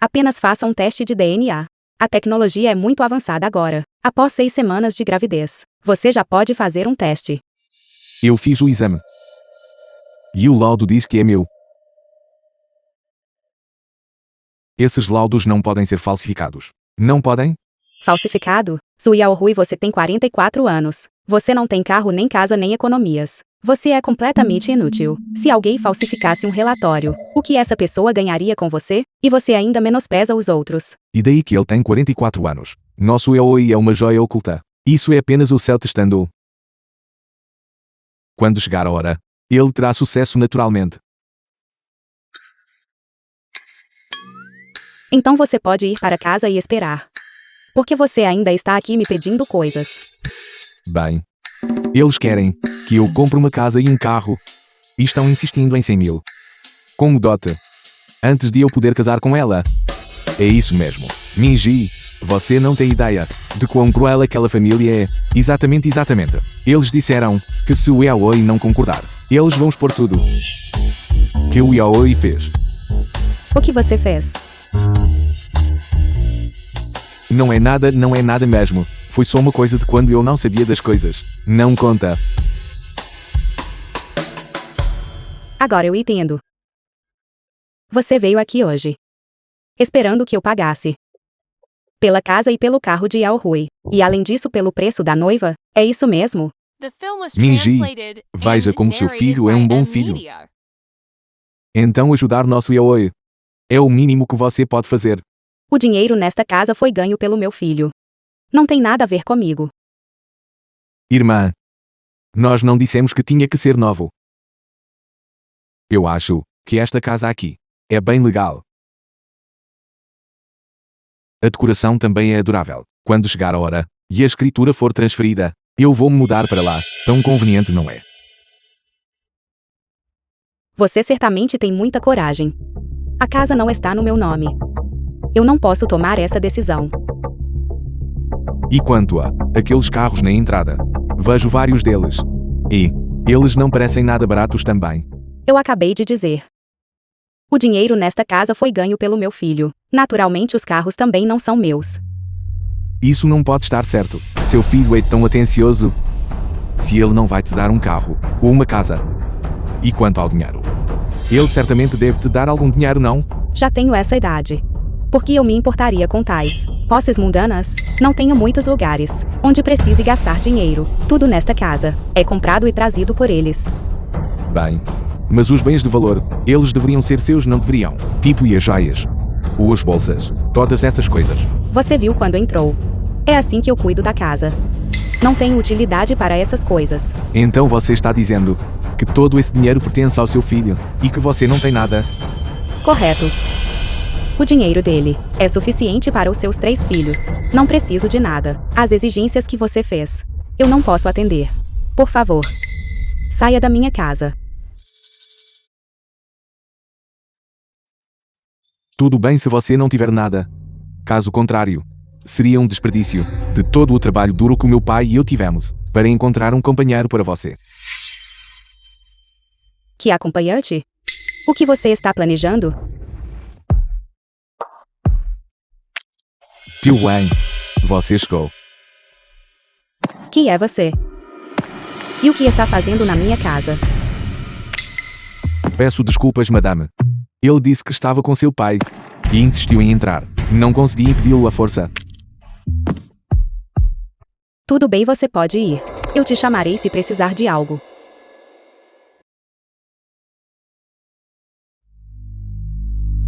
apenas faça um teste de DNA. A tecnologia é muito avançada agora. Após 6 semanas de gravidez, você já pode fazer um teste. Eu fiz o exame. E o laudo diz que é meu. Esses laudos não podem ser falsificados. Não podem? Falsificado? Su Yaohui, você tem 44 anos. Você não tem carro, nem casa, nem economias. Você é completamente inútil. Se alguém falsificasse um relatório, o que essa pessoa ganharia com você? E você ainda menospreza os outros. E daí que ele tem 44 anos. Nosso Yaoi é uma joia oculta. Isso é apenas o céu testando. Quando chegar a hora, ele terá sucesso naturalmente. Então você pode ir para casa e esperar. Porque você ainda está aqui me pedindo coisas. Bem, eles querem que eu compre uma casa e um carro. E estão insistindo em 100 mil. Como dote. Antes de eu poder casar com ela. É isso mesmo. Minji, você não tem ideia de quão cruel aquela família é. Exatamente. Eles disseram que se o Yaoi não concordar, eles vão expor tudo que o Yaoi fez. O que você fez? Não é nada mesmo. Foi só uma coisa de quando eu não sabia das coisas. Não conta. Agora eu entendo. Você veio aqui hoje esperando que eu pagasse pela casa e pelo carro de Yaohui. E além disso pelo preço da noiva? É isso mesmo? The film was Minji, translated veja and como seu narrated filho é by um bom M filho. Media. Então ajudar nosso Yaoi é o mínimo que você pode fazer. O dinheiro nesta casa foi ganho pelo meu filho. Não tem nada a ver comigo. Irmã, nós não dissemos que tinha que ser novo. Eu acho que esta casa aqui é bem legal. A decoração também é adorável. Quando chegar a hora e a escritura for transferida, eu vou me mudar para lá. Tão conveniente, não é? Você certamente tem muita coragem. A casa não está no meu nome. Eu não posso tomar essa decisão. E quanto a aqueles carros na entrada? Vejo vários deles. E eles não parecem nada baratos também. Eu acabei de dizer. O dinheiro nesta casa foi ganho pelo meu filho. Naturalmente os carros também não são meus. Isso não pode estar certo. Seu filho é tão atencioso. Se ele não vai te dar um carro ou uma casa. E quanto ao dinheiro? Ele certamente deve te dar algum dinheiro, não? Já tenho essa idade. Por que eu me importaria com tais posses mundanas? Não tenho muitos lugares onde precise gastar dinheiro. Tudo nesta casa é comprado e trazido por eles. Bem, mas os bens de valor, eles deveriam ser seus, não deveriam? Tipo e as joias. Ou as bolsas. Todas essas coisas. Você viu quando entrou. É assim que eu cuido da casa. Não tenho utilidade para essas coisas. Então você está dizendo que todo esse dinheiro pertence ao seu filho e que você não tem nada. Correto. O dinheiro dele é suficiente para os seus 3 filhos. Não preciso de nada. As exigências que você fez, eu não posso atender. Por favor, saia da minha casa. Tudo bem se você não tiver nada. Caso contrário, seria um desperdício de todo o trabalho duro que o meu pai e eu tivemos para encontrar um companheiro para você. Que acompanhante? O que você está planejando? Piu Wang, você chegou. Quem é você? E o que está fazendo na minha casa? Peço desculpas, madame. Ele disse que estava com seu pai e insistiu em entrar. Não consegui impedi-lo à força. Tudo bem, você pode ir. Eu te chamarei se precisar de algo.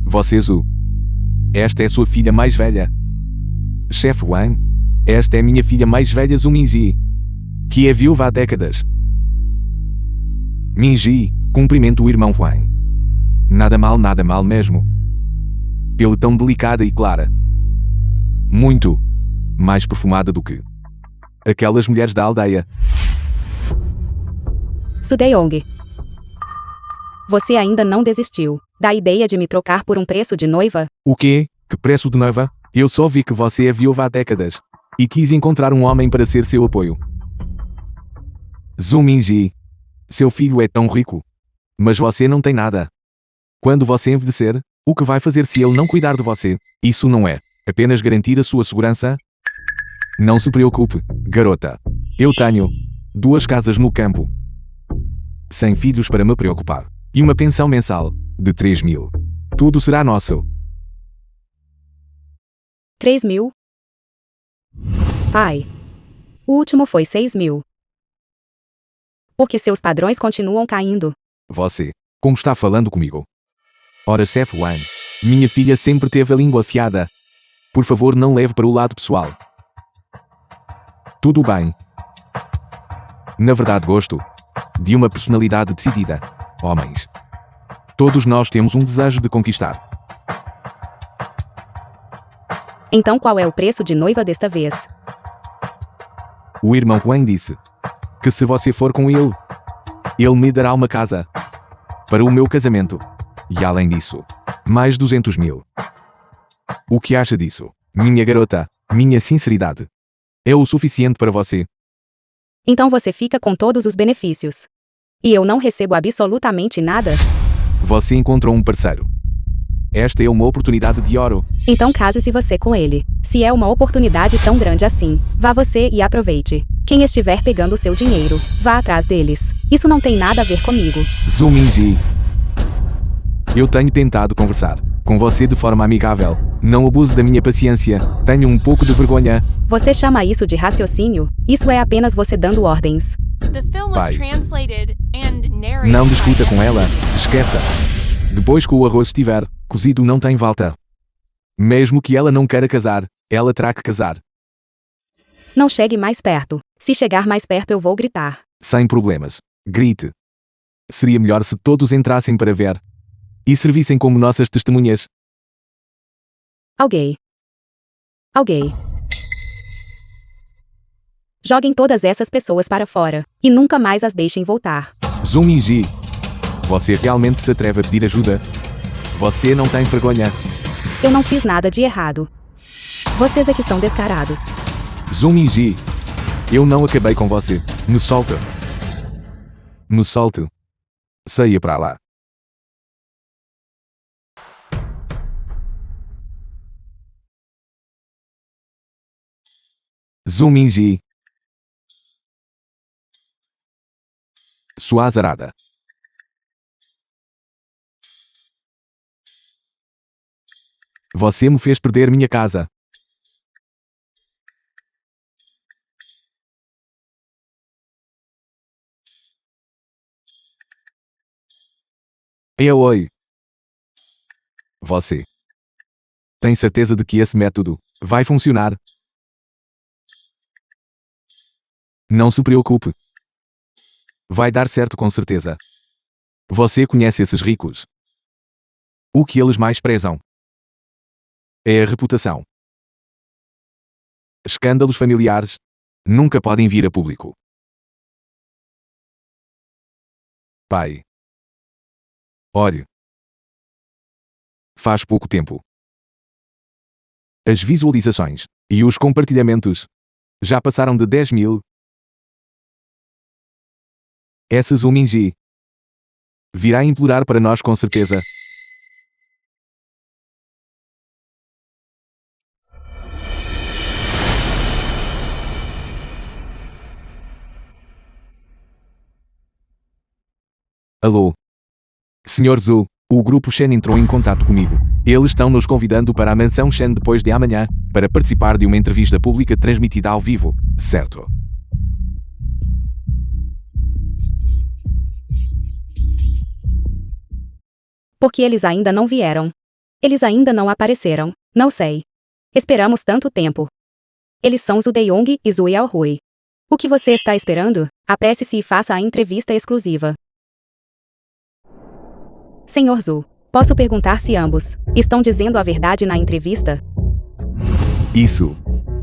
Você, Zhu. Esta é sua filha mais velha. Chefe Wang, esta é minha filha mais velha, Zhu Minji, que é viúva há décadas. Minji, cumprimento o irmão Wang. Nada mal mesmo. Pele tão delicada e clara. Muito mais perfumada do que aquelas mulheres da aldeia. Sudeong. Você ainda não desistiu da ideia de me trocar por um preço de noiva? O quê? Que preço de noiva? Eu só vi que você é viúva há décadas e quis encontrar um homem para ser seu apoio. Zhu Minji, seu filho é tão rico, mas você não tem nada. Quando você envelhecer, o que vai fazer se ele não cuidar de você? Isso não é apenas garantir a sua segurança? Não se preocupe, garota. Eu tenho 2 casas no campo, 100 filhos para me preocupar e uma pensão mensal de 3.000. Tudo será nosso. 3.000? Pai. O último foi 6.000. Porque seus padrões continuam caindo. Você, como está falando comigo? Ora, chefe Wang, minha filha sempre teve a língua afiada. Por favor, não leve para o lado pessoal. Tudo bem. Na verdade, gosto de uma personalidade decidida. Homens. Todos nós temos um desejo de conquistar. Então qual é o preço de noiva desta vez? O irmão Wang disse que se você for com ele me dará uma casa para o meu casamento. E além disso, mais 200.000. O que acha disso, minha garota? Minha sinceridade é o suficiente para você? Então você fica com todos os benefícios. E eu não recebo absolutamente nada? Você encontrou um parceiro. Esta é uma oportunidade de ouro. Então case-se você com ele. Se é uma oportunidade tão grande assim, vá você e aproveite. Quem estiver pegando o seu dinheiro, vá atrás deles. Isso não tem nada a ver comigo. Zhu Minji. Eu tenho tentado conversar com você de forma amigável. Não abuse da minha paciência. Tenho um pouco de vergonha. Você chama isso de raciocínio? Isso é apenas você dando ordens. The film was Pai. translated and narrated Não by discuta com M. ela. Esqueça. Depois que o arroz estiver cozido, não tem volta. Mesmo que ela não queira casar, ela terá que casar. Não chegue mais perto. Se chegar mais perto eu vou gritar. Sem problemas. Grite. Seria melhor se todos entrassem para ver e servissem como nossas testemunhas. Alguém. Joguem todas essas pessoas para fora e nunca mais as deixem voltar. Zhu Minji. Você realmente se atreve a pedir ajuda? Você não tem vergonha? Eu não fiz nada de errado. Vocês é que são descarados. Zhu Minji. Eu não acabei com você. Me solta. Me solte. Saia para lá. Zhu Minji. Sua azarada. Você me fez perder minha casa. Oi. Você tem certeza de que esse método vai funcionar? Não se preocupe. Vai dar certo com certeza. Você conhece esses ricos? O que eles mais prezam é a reputação. Escândalos familiares nunca podem vir a público. Pai. Ore. Faz pouco tempo. As visualizações e os compartilhamentos já passaram de 10.000. Essa Zuminji virá implorar para nós com certeza. Alô? Sr. Zhu, o grupo Shen entrou em contato comigo. Eles estão nos convidando para a mansão Shen depois de amanhã, para participar de uma entrevista pública transmitida ao vivo, certo? Porque eles ainda não vieram. Eles ainda não apareceram, não sei. Esperamos tanto tempo. Eles são Zhu Deyong e Zhu Yaohui. O que você está esperando? Apresse-se e faça a entrevista exclusiva. Senhor Zhu, posso perguntar se ambos estão dizendo a verdade na entrevista? Isso.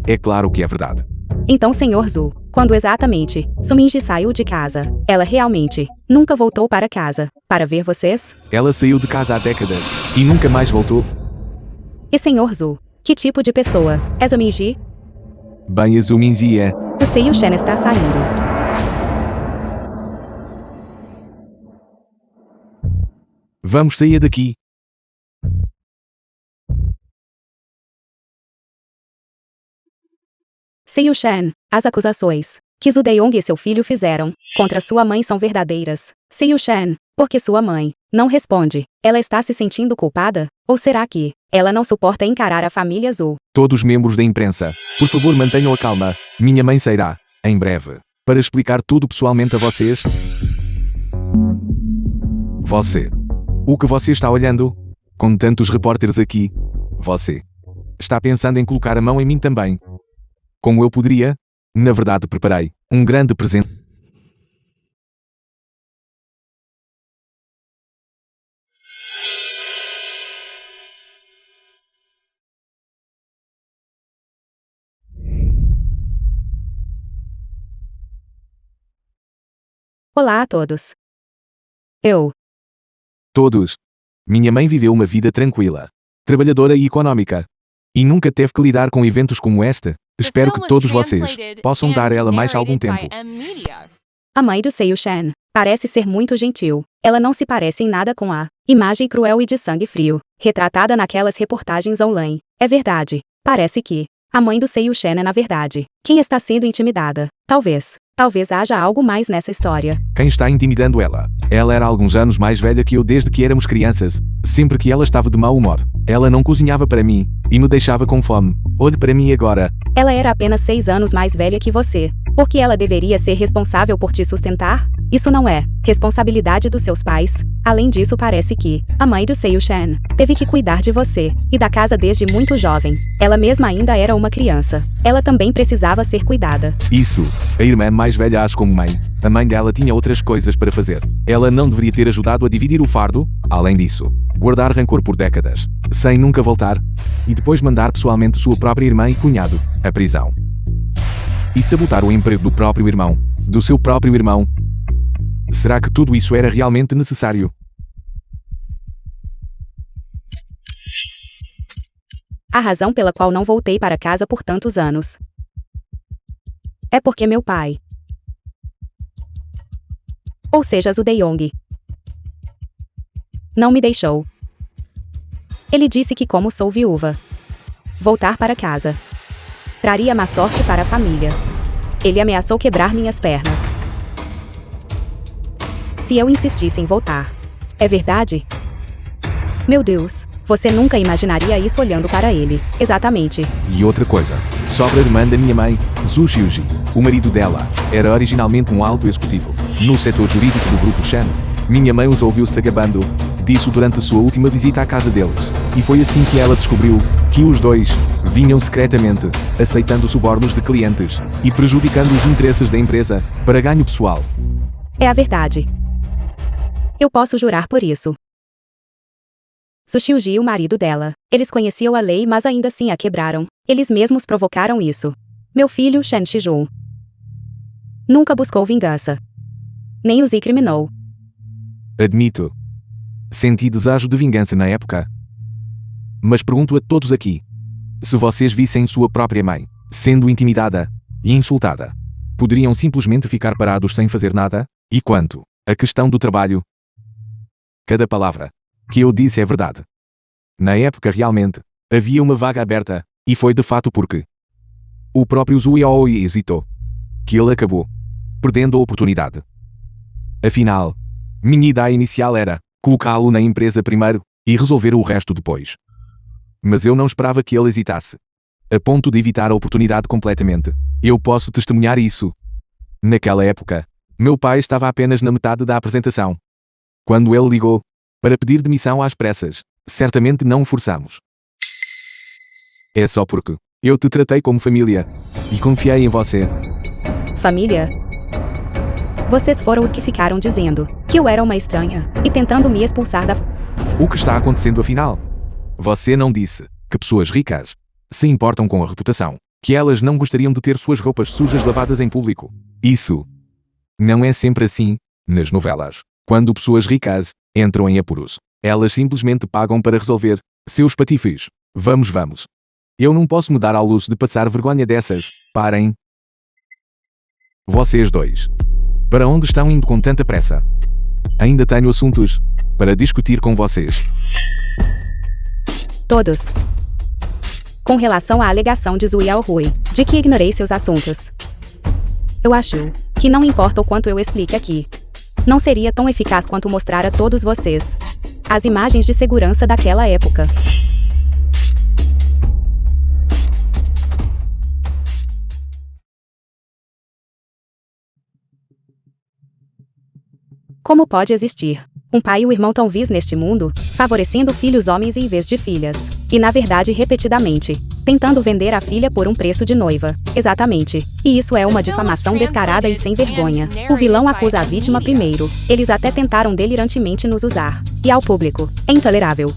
É claro que é verdade. Então, Senhor Zhu, quando exatamente Zuminji saiu de casa, ela realmente nunca voltou para casa para ver vocês? Ela saiu de casa há décadas e nunca mais voltou. E Senhor Zhu, que tipo de pessoa é Zuminji? Bem, a Zuminji é. O Seiyu Shen está saindo. Vamos sair daqui. Seiyu Shen, as acusações que Zhu Deyong e seu filho fizeram contra sua mãe são verdadeiras. Seiyu Shen, porque sua mãe não responde. Ela está se sentindo culpada? Ou será que ela não suporta encarar a família Zhu? Todos os membros da imprensa, por favor mantenham a calma. Minha mãe sairá, em breve, para explicar tudo pessoalmente a vocês. Você. O que você está olhando? Com tantos repórteres aqui. Você está pensando em colocar a mão em mim também. Como eu poderia? Na verdade, preparei um grande presente. Olá a todos. Todos. Minha mãe viveu uma vida tranquila, trabalhadora e econômica. E nunca teve que lidar com eventos como este. Espero que todos vocês possam dar a ela mais algum tempo. A mãe do Seiyu Shen parece ser muito gentil. Ela não se parece em nada com a imagem cruel e de sangue frio retratada naquelas reportagens online. É verdade. Parece que a mãe do Seiyu Shen é na verdade quem está sendo intimidada. Talvez haja algo mais nessa história. Quem está intimidando ela? Ela era alguns anos mais velha que eu desde que éramos crianças. Sempre que ela estava de mau humor, ela não cozinhava para mim e me deixava com fome. Olhe para mim agora. Ela era apenas 6 anos mais velha que você. Por que ela deveria ser responsável por te sustentar? Isso não é responsabilidade dos seus pais. Além disso, parece que a mãe do Seiyu Shen teve que cuidar de você e da casa desde muito jovem. Ela mesma ainda era uma criança. Ela também precisava ser cuidada. Isso. A irmã mais velha age como mãe. A mãe dela tinha outras coisas para fazer. Ela não deveria ter ajudado a dividir o fardo. Além disso, guardar rancor por décadas, sem nunca voltar, e depois mandar pessoalmente sua própria irmã e cunhado à prisão. E sabotar o emprego do próprio irmão. Do seu próprio irmão. Será que tudo isso era realmente necessário? A razão pela qual não voltei para casa por tantos anos é porque meu pai, ou seja, Zhu Deyong, não me deixou. Ele disse que, como sou viúva, voltar para casa traria má sorte para a família. Ele ameaçou quebrar minhas pernas se eu insistisse em voltar. É verdade? Meu Deus, você nunca imaginaria isso olhando para ele. Exatamente. E outra coisa, sobre a irmã da minha mãe, Zhu Xiuji. O marido dela era originalmente um alto executivo no setor jurídico do grupo Shen. Minha mãe os ouviu se gabando disso durante sua última visita à casa deles. E foi assim que ela descobriu que os dois vinham secretamente aceitando subornos de clientes e prejudicando os interesses da empresa para ganho pessoal. É a verdade. Eu posso jurar por isso. Sushilji, o marido dela. Eles conheciam a lei, mas ainda assim a quebraram. Eles mesmos provocaram isso. Meu filho, Shen Shizhou, nunca buscou vingança. Nem os incriminou. Admito. Senti desejo de vingança na época. Mas pergunto a todos aqui. Se vocês vissem sua própria mãe sendo intimidada e insultada, poderiam simplesmente ficar parados sem fazer nada? E quanto à questão do trabalho? Cada palavra que eu disse é verdade. Na época realmente havia uma vaga aberta, e foi de fato porque o próprio Zhu Yaoi hesitou que ele acabou perdendo a oportunidade. Afinal, minha ideia inicial era colocá-lo na empresa primeiro e resolver o resto depois. Mas eu não esperava que ele hesitasse, a ponto de evitar a oportunidade completamente. Eu posso testemunhar isso. Naquela época, meu pai estava apenas na metade da apresentação. Quando ele ligou para pedir demissão às pressas, certamente não o forçamos. É só porque eu te tratei como família e confiei em você. Família? Vocês foram os que ficaram dizendo que eu era uma estranha e tentando me expulsar da... O que está acontecendo afinal? Você não disse que pessoas ricas se importam com a reputação, que elas não gostariam de ter suas roupas sujas lavadas em público. Isso não é sempre assim nas novelas. Quando pessoas ricas entram em apuros, elas simplesmente pagam para resolver seus patifes. Vamos. Eu não posso me dar ao luxo de passar vergonha dessas. Parem. Vocês dois. Para onde estão indo com tanta pressa? Ainda tenho assuntos para discutir com vocês. Todos. Com relação à alegação de Zhu Yaohui, de que ignorei seus assuntos. Eu acho que não importa o quanto eu explique aqui. Não seria tão eficaz quanto mostrar a todos vocês as imagens de segurança daquela época. Como pode existir um pai e um irmão tão vis neste mundo, favorecendo filhos homens em vez de filhas, e na verdade repetidamente, tentando vender a filha por um preço de noiva? Exatamente. E isso é uma difamação descarada e sem vergonha. O vilão acusa a vítima primeiro. Eles até tentaram delirantemente nos usar. E ao público. É intolerável.